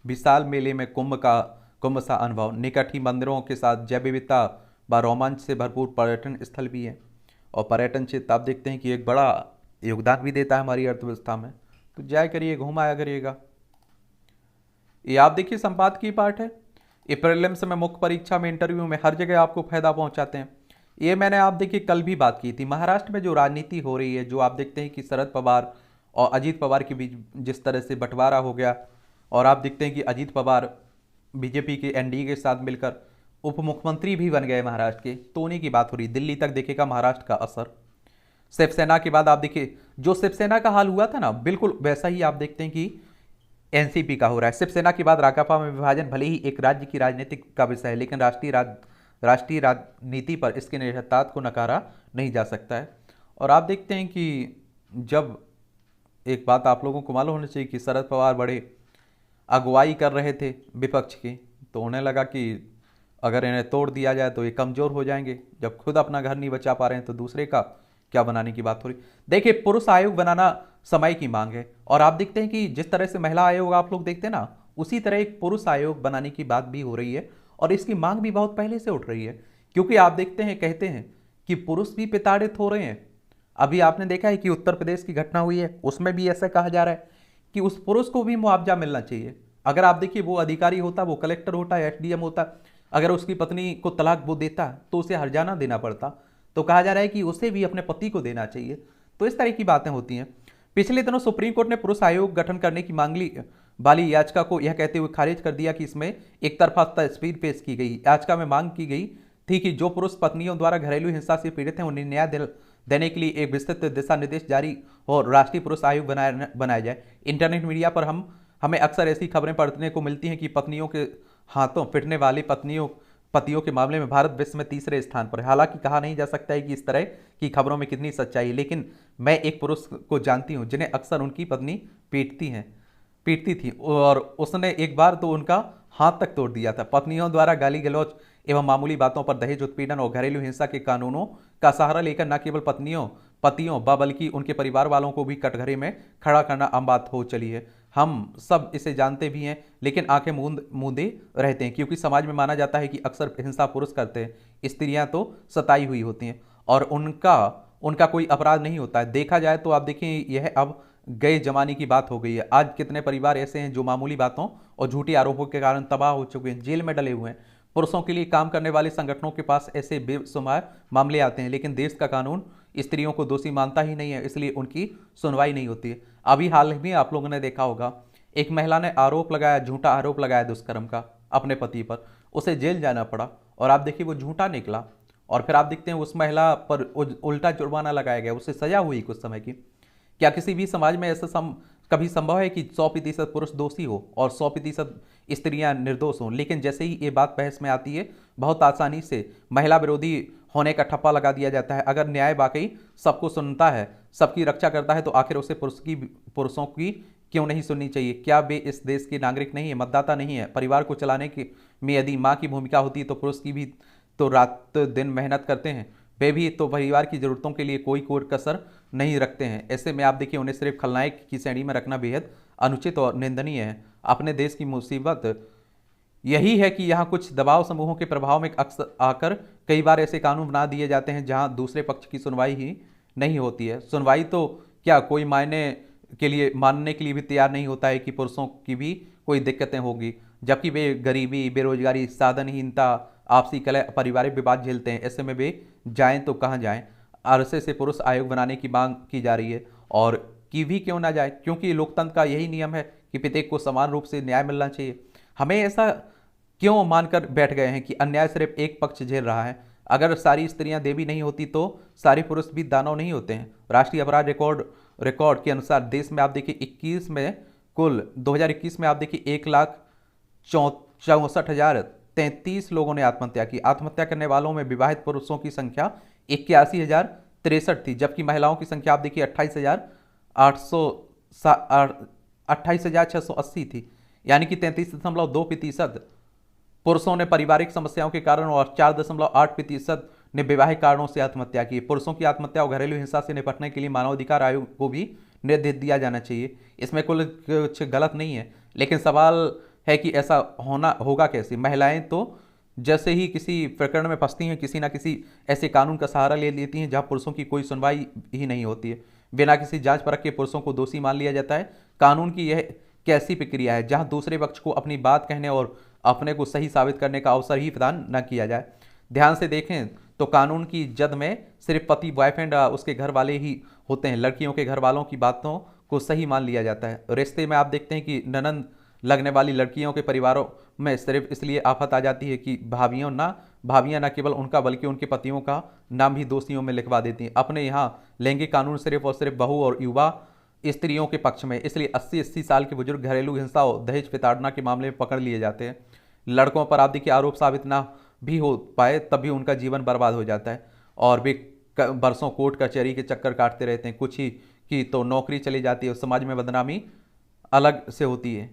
Speaker 1: विशाल मेले में कुंभ सा अनुभव। निकट ही मंदिरों के साथ जैव विविधता व रोमांच से भरपूर पर्यटन स्थल भी है। और पर्यटन क्षेत्र आप देखते हैं कि एक बड़ा योगदान भी देता है हमारी अर्थव्यवस्था में। तो जाया करिए, घूम आया करिएगा। ये आप देखिए संपादकीय पाठ है। ये प्रीलिम्स में, मुख्य परीक्षा में, इंटरव्यू में, हर जगह आपको फायदा पहुंचाते हैं। ये मैंने आप देखिए कल भी बात की थी। महाराष्ट्र में जो राजनीति हो रही है, जो आप देखते हैं कि शरद पवार और अजीत पवार के बीच जिस तरह से बंटवारा हो गया, और आप देखते हैं कि अजीत पवार BJP के NDA के साथ मिलकर उप मुख्यमंत्री भी बन गए महाराष्ट्र के, तो उन्हीं की बात हो रही। दिल्ली तक देखेगा महाराष्ट्र का असर। शिवसेना के बाद आप देखिए जो शिवसेना का हाल हुआ था ना, बिल्कुल वैसा ही आप देखते हैं कि NCP का हो रहा है। शिवसेना के बाद राकापा में विभाजन भले ही एक राज्य की राजनीतिक का विषय है, लेकिन राष्ट्रीय राजनीति पर इसके निहितार्थ को नकारा नहीं जा सकता है। और आप देखते हैं कि जब एक बात आप लोगों को मालूम होनी चाहिए कि शरद पवार बड़े अगुवाई कर रहे थे विपक्ष की, तो उन्हें लगा कि अगर इन्हें तोड़ दिया जाए तो ये कमज़ोर हो जाएंगे। जब खुद अपना घर नहीं बचा पा रहे हैं तो दूसरे का क्या बनाने की बात हो रही। देखिए पुरुष आयोग बनाना समय की मांग है। और आप देखते हैं कि जिस तरह से महिला आयोग आप लोग देखते हैं ना, उसी तरह एक पुरुष आयोग बनाने की बात भी हो रही है। और इसकी मांग भी बहुत पहले से उठ रही है, क्योंकि आप देखते हैं, कहते हैं कि पुरुष भी प्रताड़ित हो रहे हैं। अभी आपने देखा है कि उत्तर प्रदेश की घटना हुई है, उसमें भी ऐसा कहा जा रहा है कि उस पुरुष को भी मुआवजा मिलना चाहिए। अगर आप देखिए वो अधिकारी होता, वो कलेक्टर होता, SDM होता, अगर उसकी पत्नी को तलाक वो देता तो उसे हर्जाना देना पड़ता। तो कहा जा रहा है कि उसे भी अपने पति को देना चाहिए। तो इस तरह की बातें होती हैं। पिछले दिनों सुप्रीम कोर्ट ने पुरुष आयोग गठन करने की वाली याचिका को यह कहते हुए खारिज कर दिया कि इसमें एक तरफा तस्वीर पेश की गई। याचिका में मांग की गई थी कि जो पुरुष पत्नियों द्वारा घरेलू हिंसा से पीड़ित हैं उन्हें न्याय देने के लिए एक विस्तृत दिशा निर्देश जारी और राष्ट्रीय पुरुष आयोग बनाया जाए। इंटरनेट मीडिया पर हमें अक्सर ऐसी खबरें पढ़ने को मिलती हैं कि पत्नियों के हाथों पिटने वाली पत्नियों पतियों के मामले में भारत विश्व में तीसरे स्थान पर है। हालांकि कहा नहीं जा सकता है कि इस तरह की खबरों में कितनी सच्चाई है, लेकिन मैं एक पुरुष को जानती हूं जिन्हें अक्सर उनकी पत्नी पीटती थी, और उसने एक बार तो उनका हाथ तक तोड़ दिया था। पत्नियों द्वारा गाली गलौज एवं मामूली बातों पर दहेज उत्पीड़न और घरेलू हिंसा के कानूनों का सहारा लेकर न केवल पतियों बल्कि उनके परिवार वालों को भी कटघरे में खड़ा करना आम बात हो चली है। हम सब इसे जानते भी हैं, लेकिन आंखें मूंदे रहते हैं, क्योंकि समाज में माना जाता है कि अक्सर हिंसा पुरुष करते हैं, स्त्रियां तो सताई हुई होती हैं और उनका उनका कोई अपराध नहीं होता है। देखा जाए तो आप देखिए, यह अब गए जमाने की बात हो गई है। आज कितने परिवार ऐसे हैं जो मामूली बातों और झूठी आरोपों के कारण तबाह हो चुके हैं, जेल में डले हुए हैं। पुरुषों के लिए काम करने वाले संगठनों के पास ऐसे बेशुमार मामले आते हैं, लेकिन देश का कानून स्त्रियों को दोषी मानता ही नहीं है, इसलिए उनकी सुनवाई नहीं होती है। अभी हाल में आप लोगों ने देखा होगा, एक महिला ने झूठा आरोप लगाया दुष्कर्म का अपने पति पर, उसे जेल जाना पड़ा और आप देखिए वो झूठा निकला। और फिर आप देखते हैं उस महिला पर उल्टा जुर्माना लगाया गया, उसे सजा हुई कुछ समय की। क्या किसी भी समाज में ऐसा कभी संभव है कि 100% पुरुष दोषी हो और 100% स्त्रियां निर्दोष हों? लेकिन जैसे ही ये बात बहस में आती है, बहुत आसानी से महिला विरोधी होने का ठप्पा लगा दिया जाता है। अगर न्याय वाकई सबको सुनता है, सबकी रक्षा करता है, तो आखिर उसे पुरुषों की क्यों नहीं सुननी चाहिए? क्या वे इस देश के नागरिक नहीं है, मतदाता नहीं है? परिवार को चलाने की में यदि माँ की भूमिका होती है, तो पुरुष की भी तो रात दिन मेहनत करते हैं, वे भी तो परिवार की जरूरतों के लिए कोई कसर नहीं रखते हैं। ऐसे में आप देखिए, उन्हें सिर्फ खलनायक की श्रेणी में रखना बेहद अनुचित और निंदनीय है। अपने देश की मुसीबत यही है कि यहाँ कुछ दबाव समूहों के प्रभाव में अक्सर आकर कई बार ऐसे कानून बना दिए जाते हैं जहाँ दूसरे पक्ष की सुनवाई ही नहीं होती है। सुनवाई तो क्या कोई मानने के लिए भी तैयार नहीं होता है कि पुरुषों की भी कोई दिक्कतें होगी, जबकि वे गरीबी, बेरोजगारी, साधनहीनता, आपसी कलह, पारिवारिक विवाद झेलते हैं। ऐसे में वे जाएं तो कहाँ जाएं? अरसे से पुरुष आयोग बनाने की मांग की जा रही है, और की भी क्यों ना जाए, क्योंकि लोकतंत्र का यही नियम है कि प्रत्येक को समान रूप से न्याय मिलना चाहिए। हमें ऐसा क्यों मानकर बैठ गए हैं कि अन्याय सिर्फ एक पक्ष झेल रहा है? अगर सारी स्त्रियां देवी नहीं होती तो सारे पुरुष भी दानव नहीं होते हैं। राष्ट्रीय अपराध रिकॉर्ड के अनुसार देश में आप देखिए 2021 में आप देखिए 1,64,033 लोगों ने आत्महत्या की। आत्महत्या करने वालों में विवाहित पुरुषों की संख्या 81,063 थी, जबकि महिलाओं की संख्या आप देखिए 28,680 थी, यानी कि 33.2% पुरुषों ने पारिवारिक समस्याओं के कारण और 4.8% ने वैवाहिक कारणों से आत्महत्या की। पुरुषों की आत्महत्या और घरेलू हिंसा से निपटने के लिए मानवाधिकार आयोग को भी निर्देश दिया जाना चाहिए। इसमें कुछ गलत नहीं है, लेकिन सवाल है कि ऐसा होगा कैसे? महिलाएं तो जैसे ही किसी प्रकरण में फंसती हैं, किसी ना किसी ऐसे कानून का सहारा ले लेती हैं जहां पुरुषों की कोई सुनवाई ही नहीं होती है। बिना किसी जांच परख के पुरुषों को दोषी मान लिया जाता है। कानून की यह कैसी प्रक्रिया है जहां दूसरे पक्ष को अपनी बात कहने और अपने को सही साबित करने का अवसर ही प्रदान न किया जाए? ध्यान से देखें तो कानून की जद में सिर्फ पति, बॉयफ्रेंड, उसके घर वाले ही होते हैं। लड़कियों के घर वालों की बातों को सही मान लिया जाता है। रिश्ते में आप देखते हैं कि ननंद लगने वाली लड़कियों के परिवारों में सिर्फ इसलिए आफत आ जाती है कि भाभियां न केवल उनका बल्कि उनके पतियों का नाम भी दोषियों में लिखवा देती हैं। अपने यहाँ लैंगिक कानून सिर्फ और सिर्फ बहू और युवा स्त्रियों के पक्ष में, इसलिए 80-80 साल के बुजुर्ग घरेलू हिंसा और दहेज प्रताड़ना के मामले में पकड़ लिए जाते हैं। लड़कों पर आप देखिए आरोप साबित ना भी हो पाए तब भी उनका जीवन बर्बाद हो जाता है और वे बरसों कोर्ट कचहरी के चक्कर काटते रहते हैं। कुछ ही की तो नौकरी चली जाती है और समाज में बदनामी अलग से होती है।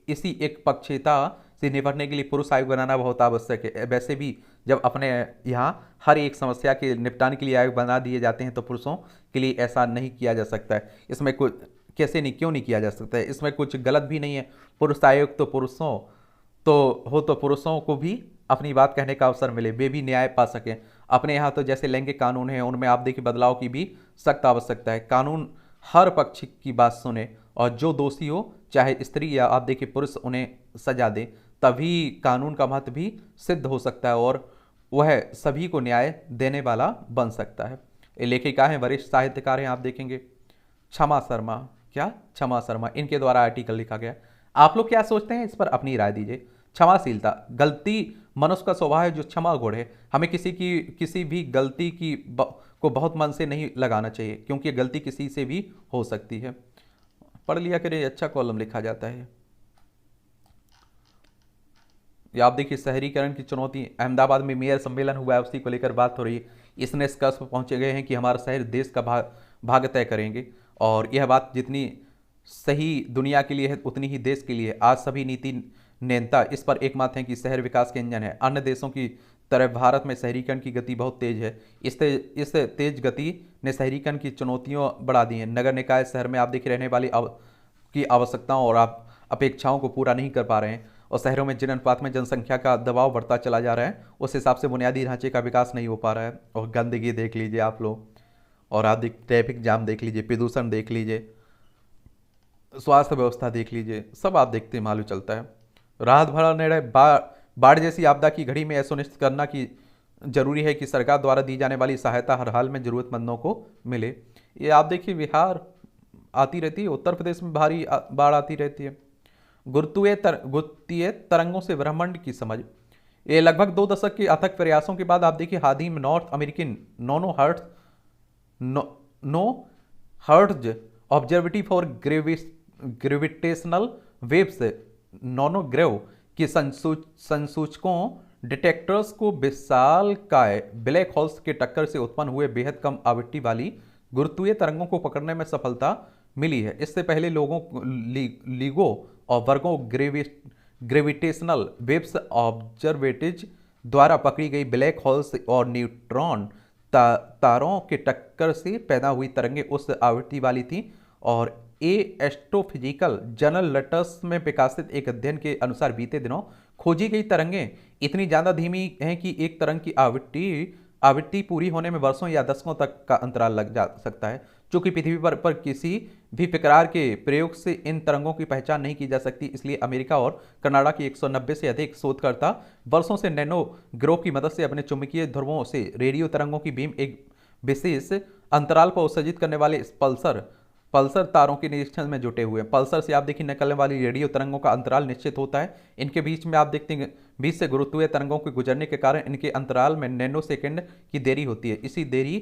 Speaker 1: इसी एक पक्षता से निपटने के लिए पुरुष आयोग बनाना बहुत आवश्यक है। वैसे भी जब अपने यहाँ हर एक समस्या के निपटान के लिए आयोग बना दिए जाते हैं तो पुरुषों के लिए ऐसा नहीं किया जा सकता है। इसमें कुछ क्यों नहीं किया जा सकता है? इसमें कुछ गलत भी नहीं है। पुरुष आयोग तो पुरुषों को भी अपनी बात कहने का अवसर मिले, वे भी न्याय पा सकें। अपने यहाँ तो जैसे लैंगिक कानून है उनमें आप देखिए बदलाव की भी सख्त आवश्यकता है। कानून हर पक्ष की बात सुने और जो दोषी हो, चाहे स्त्री या आप देखिए पुरुष, उन्हें सजा दे, तभी कानून का महत्व भी सिद्ध हो सकता है और वह सभी को न्याय देने वाला बन सकता है। ये लेखिका हैं, वरिष्ठ साहित्यकार हैं, आप देखेंगे क्षमा शर्मा, इनके द्वारा आर्टिकल लिखा गया। आप लोग क्या सोचते हैं इस पर? अपनी राय दीजिए। क्षमाशीलता, गलती मनुष्य का स्वभाव है जो क्षमा गुण है। हमें किसी भी गलती को बहुत मन से नहीं लगाना चाहिए, क्योंकि गलती किसी से भी हो सकती है। पढ़ लिया करें, अच्छा कॉलम लिखा जाता है। ये आप देखिए शहरीकरण की चुनौती, अहमदाबाद में मेयर सम्मेलन हुआ है, उसी को लेकर बात हो रही है। इस निष्कर्ष पर पहुंचे गए हैं कि हमारा शहर देश का भाग तय करेंगे, और यह बात जितनी सही दुनिया के लिए है उतनी ही देश के लिए। आज सभी नीति नेता इस पर एकमत हैं कि शहर विकास के इंजन है। अन्य देशों की तरह भारत में शहरीकरण की गति बहुत तेज है। इस तेज गति ने शहरीकरण की चुनौतियों बढ़ा दी हैं। नगर निकाय शहर में आप देखिए रहने वाली की आवश्यकताओं और आप अपेक्षाओं को पूरा नहीं कर पा रहे हैं, और शहरों में जिन अनुपात में जनसंख्या का दबाव बढ़ता चला जा रहा है उस हिसाब से बुनियादी ढांचे का विकास नहीं हो पा रहा है। और गंदगी देख लीजिए आप लोग, और आप ट्रैफिक जाम देख लीजिए, प्रदूषण देख लीजिए, स्वास्थ्य व्यवस्था देख लीजिए, सब आप देखते हैं मालूम चलता है। राहत भरा निर्णय, बाढ़ जैसी आपदा की घड़ी में यह सुनिश्चित करना कि जरूरी है कि सरकार द्वारा दी जाने वाली सहायता हर हाल में जरूरतमंदों को मिले। ये आप देखिए बिहार आती रहती है, उत्तर प्रदेश में भारी बाढ़ आती रहती है। गुरुत्वीय तरंगों से ब्रह्मांड की समझ, ये लगभग 2 दशक के अथक प्रयासों के बाद आप देखिए हाल ही में North American nanohertz observatory for gravitational waves NANOGrav के संसूचकों डिटेक्टर्स को विशालकाय ब्लैक होल्स के टक्कर से उत्पन्न हुए बेहद कम आवृत्ति वाली गुरुत्वीय तरंगों को पकड़ने में सफलता मिली है। इससे पहले लीगो और वर्गों ग्रेविटेशनल वेव्स ऑब्जर्वेटरीज द्वारा पकड़ी गई ब्लैक होल्स और न्यूट्रॉन तारों के टक्कर से पैदा हुई तरंगें उस आवृत्ति वाली थी। और एस्ट्रोफिजिकल जर्नल लेटर्स में प्रकाशित एक अध्ययन के अनुसार बीते दिनों खोजी गई तरंगें इतनी ज़्यादा धीमी हैं कि एक तरंग की आवृत्ति पूरी होने में वर्षों या दशकों तक का अंतराल लग जा सकता है। चूंकि पृथ्वी पर किसी भी प्रकार के प्रयोग से इन तरंगों की पहचान नहीं की जा सकती, इसलिए अमेरिका और कनाडा के 190 से अधिक शोधकर्ता वर्षों से नैनो ग्रोव की मदद से अपने चुंबकीय ध्रुवों से रेडियो तरंगों की बीम एक विशेष अंतराल पर उत्सर्जित करने वाले पल्सर तारों के निरीक्षण में जुटे हुए हैं। पल्सर से आप देखिए निकलने वाली रेडियो तरंगों का अंतराल निश्चित होता है। इनके बीच में आप देखते हैं बीच से गुरुत्वीय तरंगों के गुजरने के कारण इनके अंतराल में नैनो सेकंड की देरी होती है। इसी देरी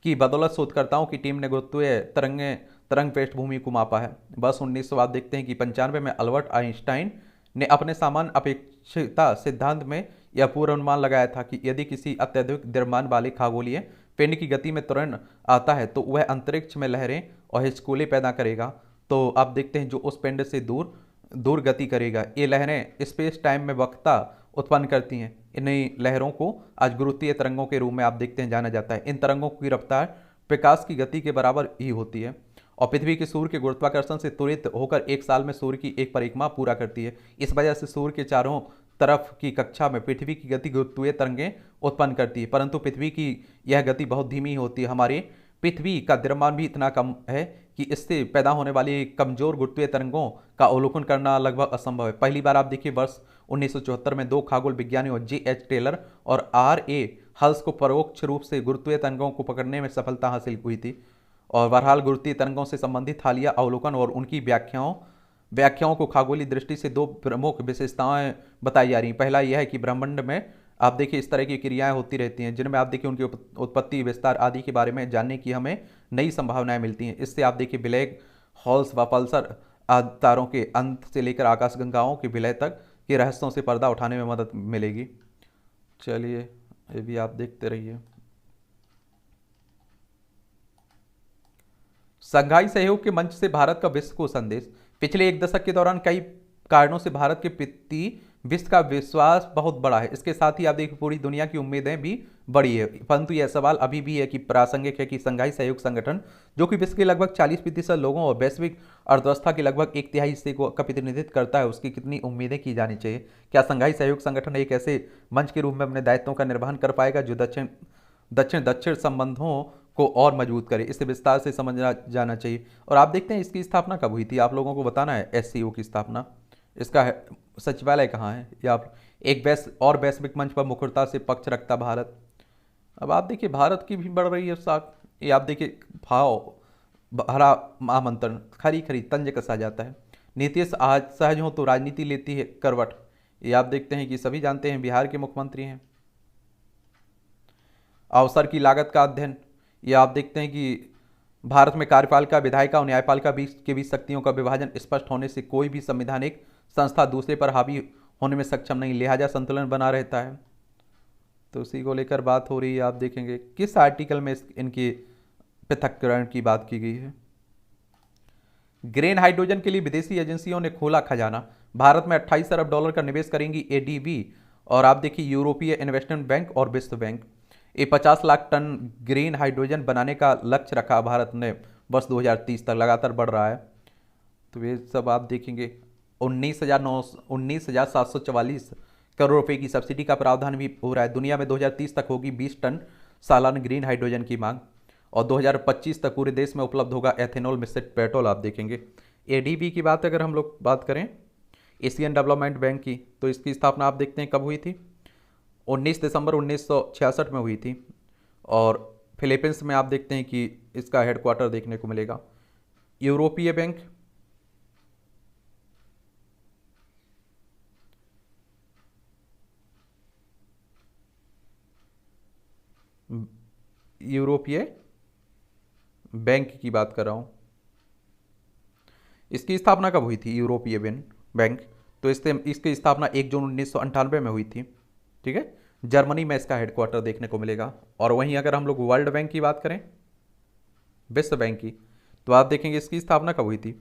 Speaker 1: की बदौलत शोधकर्ताओं की टीम ने गुरुत्वीय तरंग पृष्ठभूमि को मापा है। बस 1900 आप देखते हैं कि 95 में अल्बर्ट आइंस्टाइन ने अपने सामान्य अपेक्षिता सिद्धांत में यह पूर्वानुमान लगाया था कि यदि किसी अत्यधिक द्रव्यमान वाले खगोलीय पिंड की गति में त्वरण आता है तो वह अंतरिक्ष में लहरें और हिचकोले पैदा करेगा। तो आप देखते हैं जो उस पिंड से दूर गति करेगा, ये लहरें स्पेस टाइम में वक्रता उत्पन्न करती हैं। इन्हीं लहरों को आज गुरुत्वीय तरंगों के रूप में आप देखते हैं जाना जाता है। इन तरंगों की रफ्तार प्रकाश की गति के बराबर ही होती है और पृथ्वी के सूर्य के गुरुत्वाकर्षण से त्वरित होकर एक साल में सूर्य की एक परिक्रमा पूरा करती है। इस वजह से सूर्य के चारों तरफ की कक्षा में पृथ्वी की गति गुरुत्वीय तरंगें उत्पन्न करती है, परंतु पृथ्वी की यह गति बहुत धीमी होती है। हमारे पृथ्वी का द्रव्यमान भी इतना कम है कि इससे पैदा होने वाली कमजोर गुरुत्वीय तरंगों का अवलोकन करना लगभग असंभव है। पहली बार आप देखिए वर्ष 1974 में 2 खगोल विज्ञानियों J.H. टेलर और R.A. हल्स को परोक्ष रूप से गुरुत्वीय तरंगों को पकड़ने में सफलता हासिल हुई थी। और बहरहाल गुरुत्वीय तरंगों से संबंधित हालिया अवलोकन और उनकी व्याख्याओं को खगोलीय दृष्टि से 2 प्रमुख विशेषताएं बताई जा रही हैं। पहला यह है कि ब्रह्मांड में आप देखिए इस तरह की क्रियाएं होती रहती हैं जिनमें आप देखिए उनकी उत्पत्ति, विस्तार आदि के बारे में जानने की हमें नई संभावनाएं मिलती हैं। इससे आप देखिए ब्लैक होल्स व पल्सर तारों के अंत से लेकर आकाशगंगाओं के विलय तक के रहस्यों से पर्दा उठाने में मदद मिलेगी। चलिए ये भी आप देखते रहिए। शंघाई सहयोग के मंच से भारत का विश्व को संदेश। पिछले 1 दशक के दौरान कई कारणों से भारत के प्रति विश्व का विश्वास बहुत बड़ा है। इसके साथ ही आप देखिए पूरी दुनिया की उम्मीदें भी बढ़ी है, परंतु यह सवाल अभी भी है कि प्रासंगिक है कि शंघाई सहयोग संगठन जो कि विश्व के लगभग 40% लोगों और वैश्विक अर्थव्यवस्था के लगभग 1/3 हिस्से को का प्रतिनिधित्व करता है, उसकी कितनी उम्मीदें की जानी चाहिए। क्या शंघाई सहयोग संगठन एक ऐसे मंच के रूप में अपने दायित्वों का निर्वहन कर पाएगा जो दक्षिण संबंधों को और मजबूत करे। इसे विस्तार से समझना जाना चाहिए। और आप देखते हैं इसकी स्थापना कब हुई थी, आप लोगों को बताना है। SCO की स्थापना, इसका सचिवालय कहाँ है, या एक वैश्विक मंच पर मुखरता से पक्ष रखता भारत। अब आप देखिए भारत की भी बढ़ रही है साख। ये आप देखिए भाव हरा आमंत्रण खरी खरी तंज कसा जाता है। नीतीश आज सहज हो तो राजनीति लेती है करवट। ये आप देखते हैं कि सभी जानते हैं बिहार के मुख्यमंत्री हैं। अवसर की लागत का अध्ययन, ये आप देखते हैं कि भारत में कार्यपालिका, विधायिका और न्यायपालिका के बीच शक्तियों का विभाजन स्पष्ट होने से कोई भी संवैधानिक संस्था दूसरे पर हावी होने में सक्षम नहीं, लिहाजा संतुलन बना रहता है। तो उसी को लेकर बात हो रही है। आप देखेंगे किस आर्टिकल में इनकी पृथक्करण की बात की गई है। ग्रीन हाइड्रोजन के लिए विदेशी एजेंसियों ने खोला खजाना, भारत में 28 अरब डॉलर का निवेश करेंगी एडीबी और आप देखिए यूरोपीय इन्वेस्टमेंट बैंक और विश्व बैंक। ये 50 लाख टन ग्रीन हाइड्रोजन बनाने का लक्ष्य रखा भारत ने वर्ष 2030 तक, लगातार बढ़ रहा है। तो ये सब आप देखेंगे 19,744 करोड़ रुपए की सब्सिडी का प्रावधान भी हो रहा है। दुनिया में 2030 तक होगी 20 टन सालाना ग्रीन हाइड्रोजन की मांग और 2025 तक पूरे देश में उपलब्ध होगा एथेनॉल मिश्रित पेट्रोल। आप देखेंगे एडीबी की बात अगर हम लोग बात करें एशियन डेवलपमेंट बैंक की, तो इसकी स्थापना आप देखते हैं कब हुई थी, 19 दिसंबर 1966 में हुई थी। और फिलीपींस में आप देखते हैं कि इसका हेडक्वार्टर देखने को मिलेगा। यूरोपीय बैंक, यूरोपीय बैंक की बात कर रहा हूं, इसकी स्थापना कब हुई थी यूरोपीय बैंक, तो इसकी स्थापना 1 जून 1998 में हुई थी। ठीक है, जर्मनी में इसका हेडक्वार्टर देखने को मिलेगा। और वहीं अगर हम लोग वर्ल्ड बैंक की बात करें, विश्व बैंक की, तो आप देखेंगे इसकी स्थापना कब हुई थी,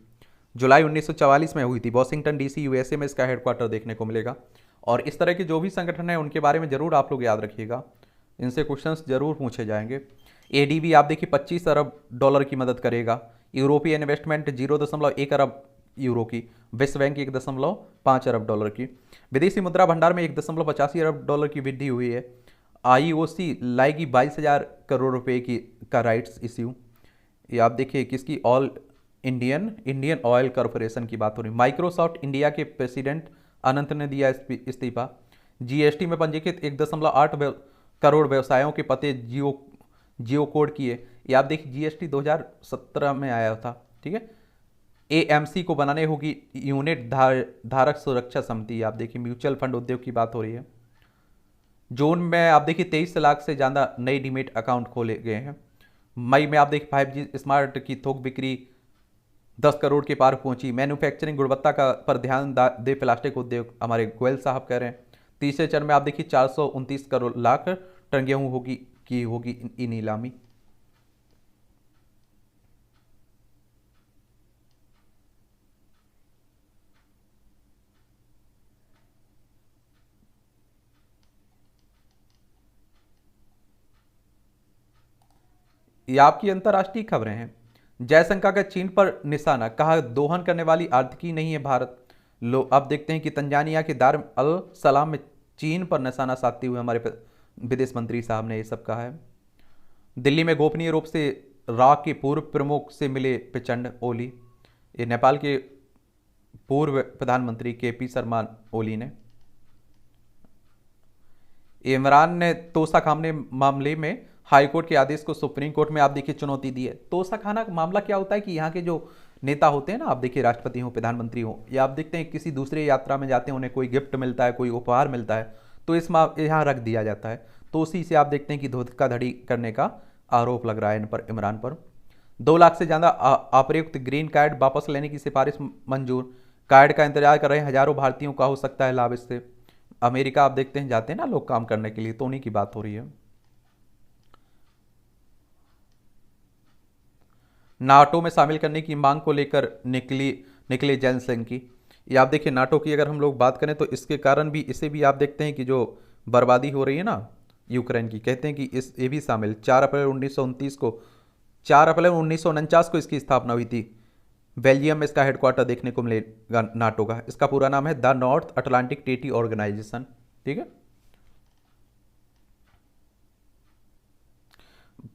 Speaker 1: जुलाई 1944 में हुई थी। वॉशिंगटन डीसी यूएसए में इसका हेडक्वार्टर देखने को मिलेगा। और इस तरह के जो भी संगठन है उनके बारे में जरूर आप लोग याद रखिएगा, इनसे क्वेश्चंस जरूर पूछे जाएंगे। एडीबी आप देखिए 25 अरब डॉलर की मदद करेगा। यूरोपीय इन्वेस्टमेंट 0.1 अरब यूरो की, विश्व बैंक 1.5 अरब डॉलर की। विदेशी मुद्रा भंडार में 1.85 अरब डॉलर की वृद्धि हुई है। आईओसी लाएगी 22,000 करोड़ रुपए की का राइट्स इश्यू। ये आप देखिए किसकी, ऑल इंडियन ऑयल कॉरपोरेशन की बात हो रही। माइक्रोसॉफ्ट इंडिया के प्रेसिडेंट अनंत ने दिया इस्तीफा। जीएसटी में पंजीकृत 1.8 करोड़ व्यवसायों के पते जियो कोड किए। ये आप देखिए जीएसटी 2017 में आया था। ठीक है, एएमसी को बनाने होगी यूनिट धारक सुरक्षा समिति। आप देखिए म्यूचुअल फंड उद्योग की बात हो रही है। जून में आप देखिए 23 लाख से ज़्यादा नए डीमेट अकाउंट खोले गए हैं। मई में आप देखिए 5G स्मार्ट की थोक बिक्री 10 करोड़ के पार पहुंची। मैन्युफैक्चरिंग गुणवत्ता का पर ध्यान दे प्लास्टिक उद्योग, हमारे गोयल साहब कह रहे हैं। तीसरे चरण में आप देखिए 429 करोड़ लाख टन गेहूँ होगी ई नीलामी। ये आपकी अंतर्राष्ट्रीय खबरें हैं। जयशंकर का चीन पर निशाना, कहा दोहन करने वाली आर्थिकी नहीं है भारत। लो अब देखते हैं कि तंजानिया के दार अल सलाम में चीन पर निशाना साधते हुए हमारे विदेश मंत्री साहब ने ये सब कहा है। दिल्ली में गोपनीय रूप से राग के पूर्व प्रमुख से मिले प्रचंड ओली। ये नेपाल के पूर्व प्रधानमंत्री केपी शर्मा ओली ने। इमरान ने तोसा खाने मामले में हाईकोर्ट के आदेश को सुप्रीम कोर्ट में आप देखिए चुनौती दी है। तोसा खाना का मामला क्या होता है कि यहाँ के जो नेता होते हैं ना, आप देखिए राष्ट्रपति हो, प्रधानमंत्री हो, या आप देखते हैं किसी दूसरे यात्रा में जाते हैं, उन्हें कोई गिफ्ट मिलता है, कोई उपहार मिलता है, तो यहाँ रख दिया जाता है। तो उसी से आप देखते हैं कि धोखाधड़ी करने का आरोप लग रहा है इन पर, इमरान पर। 2 लाख से ज़्यादा अप्रयुक्त ग्रीन कार्ड वापस लेने की सिफारिश मंजूर। कार्ड का इंतजार कर रहे हजारों भारतीयों का हो सकता है लाभ इससे। अमेरिका आप देखते हैं जाते हैं ना लोग काम करने के लिए, तो उन्हीं की बात हो रही है। नाटो में शामिल करने की मांग को लेकर निकले जेलेंस्की। ये आप देखिए नाटो की अगर हम लोग बात करें तो इसके कारण भी, इसे भी आप देखते हैं कि जो बर्बादी हो रही है ना यूक्रेन की, कहते हैं कि इस ये भी शामिल। 4 अप्रैल 1949 को इसकी स्थापना हुई थी। बेल्जियम में इसका हेडक्वार्टर देखने को मिलेगा नाटो का। इसका पूरा नाम है the North Atlantic Treaty Organization. ठीक है,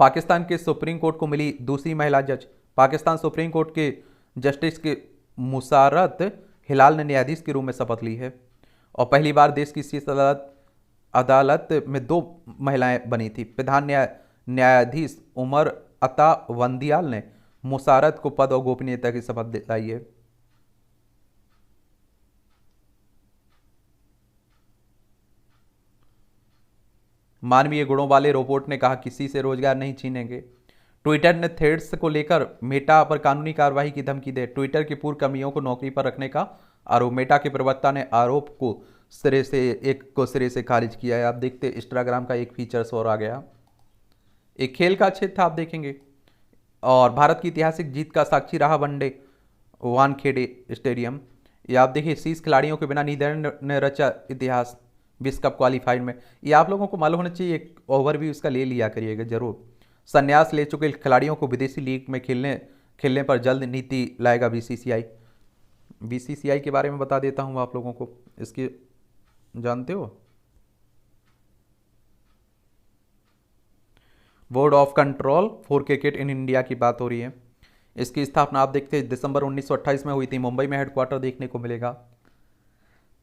Speaker 1: पाकिस्तान के सुप्रीम कोर्ट को मिली दूसरी महिला जज। पाकिस्तान सुप्रीम कोर्ट के जस्टिस के मुसारत हिलाल ने न्यायाधीश के रूप में शपथ ली है और पहली बार देश की शीर्ष अदालत में 2 महिलाएं बनी थी। प्रधान न्यायाधीश उमर अता वंदियाल ने मुसारत को पद और गोपनीयता की शपथ दिलाई है। मानवीय गुणों वाले रोबोट ने कहा किसी से रोजगार नहीं छीनेंगे। ट्विटर ने थ्रेड्स को लेकर मेटा पर कानूनी कार्रवाई की धमकी दे। ट्विटर के पूर्व कर्मियों को नौकरी पर रखने का आरोप। मेटा के प्रवक्ता ने आरोप को सिरे से एक को सिरे से खारिज किया है। आप देखते इंस्टाग्राम का एक फीचर्स और आ गया। एक खेल का क्षेत्र था, आप देखेंगे। और भारत की ऐतिहासिक जीत का साक्षी रहा वनडे वानखेड़े स्टेडियम। ये आप देखिए 30 खिलाड़ियों के बिना नीदरलैंड ने रचा इतिहास विश्व कप क्वालिफाइड में। ये आप लोगों को मालूम होना चाहिए, एक ओवरव्यू इसका ले लिया करिएगा जरूर। संन्यास ले चुके खिलाड़ियों को विदेशी लीग में खेलने खेलने पर जल्द नीति लाएगा बीसीसीआई। बीसीसीआई के बारे में बता देता हूँ आप लोगों को, इसकी जानते हो? Board of control for cricket in India की बात हो रही है। इसकी स्थापना आप देखते हैं दिसंबर 1928 में हुई थी। मुंबई में हेडक्वार्टर देखने को मिलेगा।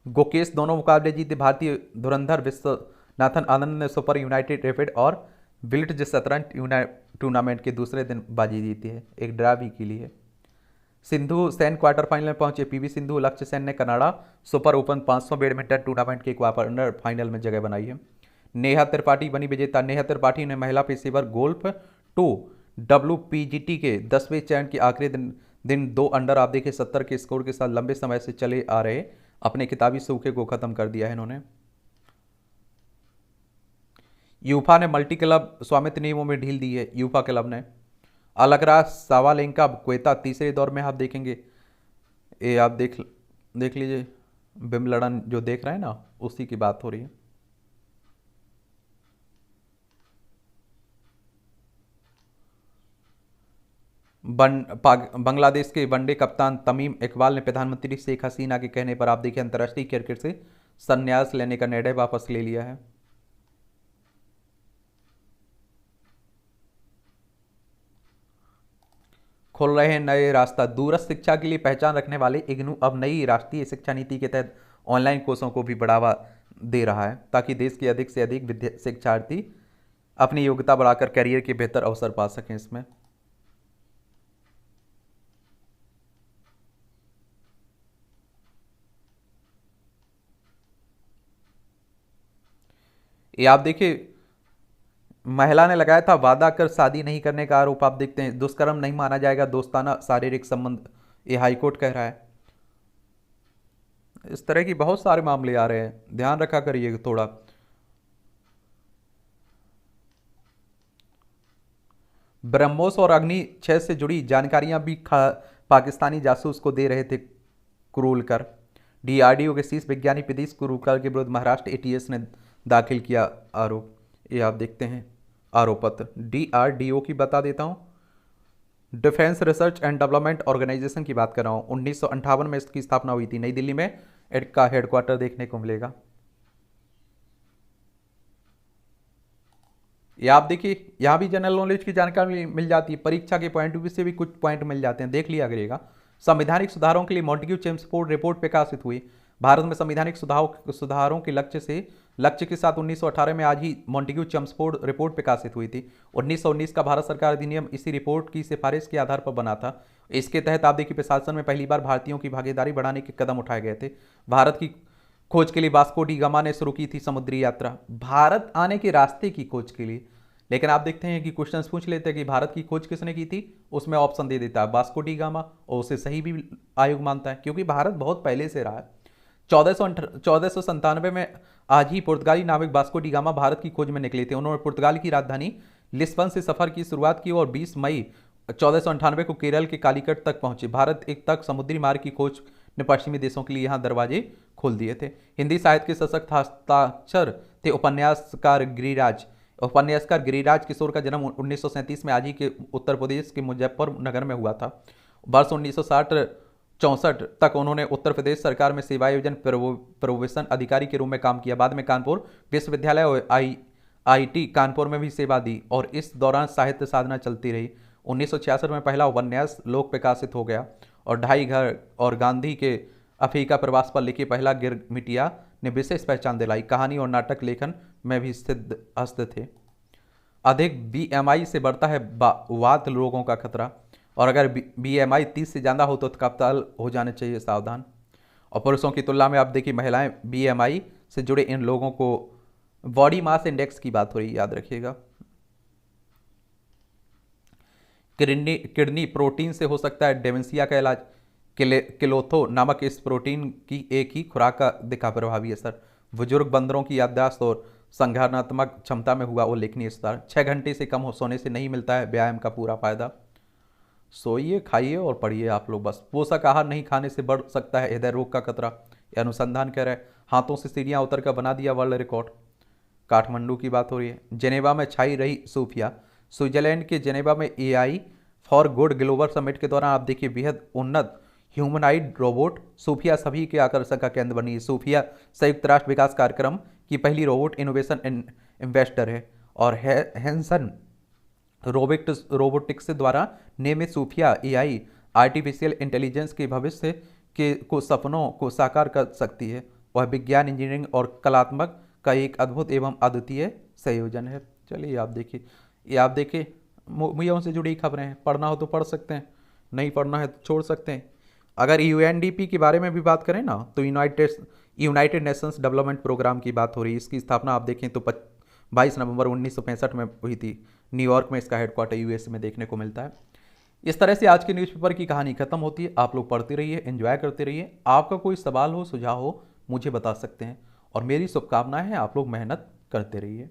Speaker 1: गोकेश दोनों मुकाबले जीते। भारतीय धुरंधर विश्वनाथन आनंद ने सुपर यूनाइटेड रैपिड और विल्ट्ज शतरंज टूर्नामेंट के दूसरे दिन बाजी जीती है, एक ड्रा भी के लिए। सिंधु सेन क्वार्टर फाइनल में पहुंचे। पीवी सिंधु लक्ष्य सेन ने Canada super open 500 badminton tournament के क्वार्टर फाइनल में जगह बनाई है। नेहा त्रिपाठी बनी विजेता। नेहा त्रिपाठी ने महिला पेशेवर गोल्फ 2 WPGT के 10वें चरण के आखिरी दिन 2 अंडर आप देखिए 70 के स्कोर के साथ लंबे समय से चले आ रहे अपने खिताबी सूखे को खत्म कर दिया है इन्होंने। यूफा ने मल्टी क्लब स्वामित्व नियमों में ढील दी है। यूफा क्लब ने। अलगरा सावालेंका क्वेता तीसरे दौर में आप देखेंगे। ये आप देख लीजिए, विम्बलडन जो देख रहे हैं ना, उसी की बात हो रही है। बांग्लादेश के वनडे कप्तान तमीम इकबाल ने प्रधानमंत्री शेख हसीना के कहने पर आप देखिए अंतर्राष्ट्रीय क्रिकेट से संन्यास लेने का निर्णय वापस ले लिया है। खोल रहे हैं नए रास्ता। दूरस्थ शिक्षा के लिए पहचान रखने वाले इग्नू अब नई राष्ट्रीय शिक्षा नीति के तहत ऑनलाइन कोर्सों को भी बढ़ावा दे रहा है, ताकि देश के अधिक से अधिक शिक्षार्थी अपनी योग्यता बढ़ाकर करियर के बेहतर अवसर पा सकें। इसमें ये आप देखिए, महिला ने लगाया था वादा कर शादी नहीं करने का आरोप। आप देखते हैं दुष्कर्म नहीं माना जाएगा दोस्ताना शारीरिक संबंध, ये हाईकोर्ट कह रहा है। इस तरह की बहुत सारे मामले आ रहे हैं, ध्यान रखा करिए थोड़ा। ब्रह्मोस और अग्नि 6 से जुड़ी जानकारियां भी पाकिस्तानी जासूस को दे रहे थे कुरूलकर। डीआरडीओ के शीर्ष वैज्ञानिक प्रदीप कुरूलकर के विरुद्ध महाराष्ट्र एटीएस ने दाखिल किया आरोप। ये आप देखते हैं आरोप पत्र। डीआरडीओ की बता देता हूं, Defence Research and Development Organisation की बात कर रहा हूं। 1958 में इसकी स्थापना हुई थी। नई दिल्ली में इसका हेडक्वार्टर देखने को मिलेगा। ये आप देखिए, यहां भी जनरल नॉलेज की जानकारी मिल जाती है। परीक्षा के पॉइंट ऑफ व्यू से भी कुछ पॉइंट मिल जाते हैं, देख लिया करिएगा। संवैधानिक सुधारों के लिए मॉन्टेग्यू चेम्सफोर्ड रिपोर्ट प्रकाशित हुई। भारत में संवैधानिक सुधारों के लक्ष्य के साथ 1918 में आज ही मॉन्टेग्यू चेम्सफोर्ड रिपोर्ट प्रकाशित हुई थी। 1919 का भारत सरकार अधिनियम इसी रिपोर्ट की सिफारिश के आधार पर बना था। इसके तहत आप देखिए प्रशासन में पहली बार भारतीयों की भागीदारी बढ़ाने के कदम उठाए गए थे। भारत की खोज के लिए वास्को डी गामा ने शुरू की थी समुद्री यात्रा, भारत आने के रास्ते की खोज के लिए। लेकिन आप देखते हैं कि क्वेश्चंस पूछ लेते हैं कि भारत की खोज किसने की थी, उसमें ऑप्शन दे देता है वास्को डी गामा, और उसे सही भी आयोग मानता है क्योंकि भारत बहुत पहले से रहा है। 1497 में आज ही पुर्तगाली नाविक वास्को डी गामा भारत की खोज में निकले थे। उन्होंने पुर्तगाल की राजधानी लिस्बन से सफर की शुरुआत की और 20 मई 1498 को केरल के कालीकट तक पहुंचे। भारत एक तक समुद्री मार्ग की खोज ने पश्चिमी देशों के लिए यहां दरवाजे खोल दिए थे। हिंदी साहित्य के सशक्त हस्ताक्षर थे उपन्यासकार गिरिराज किशोर का जन्म 1937 में आज ही के उत्तर प्रदेश के मुजफ्फरनगर में हुआ था। वर्ष 1960-64 तक उन्होंने उत्तर प्रदेश सरकार में सेवायोजन प्रोबेशन अधिकारी के रूप में काम किया। बाद में कानपुर विश्वविद्यालय और आईआईटी कानपुर में भी सेवा दी और इस दौरान साहित्य साधना चलती रही। 1966 में पहला उपन्यास लोक प्रकाशित हो गया और ढाई घर और गांधी के अफ्रीका प्रवास पर लिखे पहला गिरमिटिया ने विशेष पहचान दिलाई। कहानी और नाटक लेखन में भी सिद्ध हस्त थे। अधिक बीएमआई से बढ़ता है वात रोगों का खतरा, और अगर बीएमआई 30 से ज़्यादा हो तो तत्काल हो जाने चाहिए सावधान। और पुरुषों की तुलना में आप देखिए महिलाएं बीएमआई से जुड़े इन लोगों को बॉडी मास इंडेक्स की बात हो रही है, याद रखिएगा। किडनी प्रोटीन से हो सकता है डेमेंशिया का इलाज। किलोथो नामक इस प्रोटीन की एक ही खुराक का दिखा प्रभावी असर। बुजुर्ग बंदरों की याददाश्त और संज्ञानात्मक क्षमता में हुआ उल्लेखनीय सुधार। 6 घंटे से कम हो सोने से नहीं मिलता है व्यायाम का पूरा फायदा। सोइए, खाइए और पढ़िए आप लोग बस। पोषक आहार नहीं खाने से बढ़ सकता है हृदय रोग का खतरा, ये अनुसंधान कह रहा है। हाथों से सीढ़ियां उतर कर बना दिया वर्ल्ड रिकॉर्ड। काठमांडू की बात हो रही है। जेनेवा में छाई रही सूफिया। स्विट्जरलैंड के जेनेवा में AI for good global summit के दौरान आप देखिए बेहद उन्नत ह्यूमनाइड रोबोट सूफिया सभी के आकर्षण का केंद्र बनी है। सूफिया संयुक्त राष्ट्र विकास कार्यक्रम की पहली रोबोट इनोवेशन इन्वेस्टर है और हैंसन रोबोटिक्स द्वारा निर्मित सूफिया एआई आर्टिफिशियल इंटेलिजेंस के भविष्य के को सपनों को साकार कर सकती है। वह विज्ञान, इंजीनियरिंग और कलात्मक का एक अद्भुत एवं अद्वितीय संयोजन है। चलिए आप देखिए, ये आप देखिए मूवियों से जुड़ी खबरें हैं। पढ़ना हो तो पढ़ सकते हैं, नहीं पढ़ना है तो छोड़ सकते हैं। अगर यूएनडीपी के बारे में भी बात करें ना तो यूनाइटेड नेशंस डेवलपमेंट प्रोग्राम की बात हो रही है। इसकी स्थापना आप देखें तो 22 नवंबर 1965 में हुई थी। न्यूयॉर्क में इसका हेडक्वार्टर यूएस में देखने को मिलता है। इस तरह से आज के न्यूज़पेपर की कहानी खत्म होती है। आप लोग पढ़ते रहिए, एंजॉय करते रहिए। आपका कोई सवाल हो, सुझाव हो, मुझे बता सकते हैं और मेरी शुभकामनाएं हैं आप लोग मेहनत करते रहिए।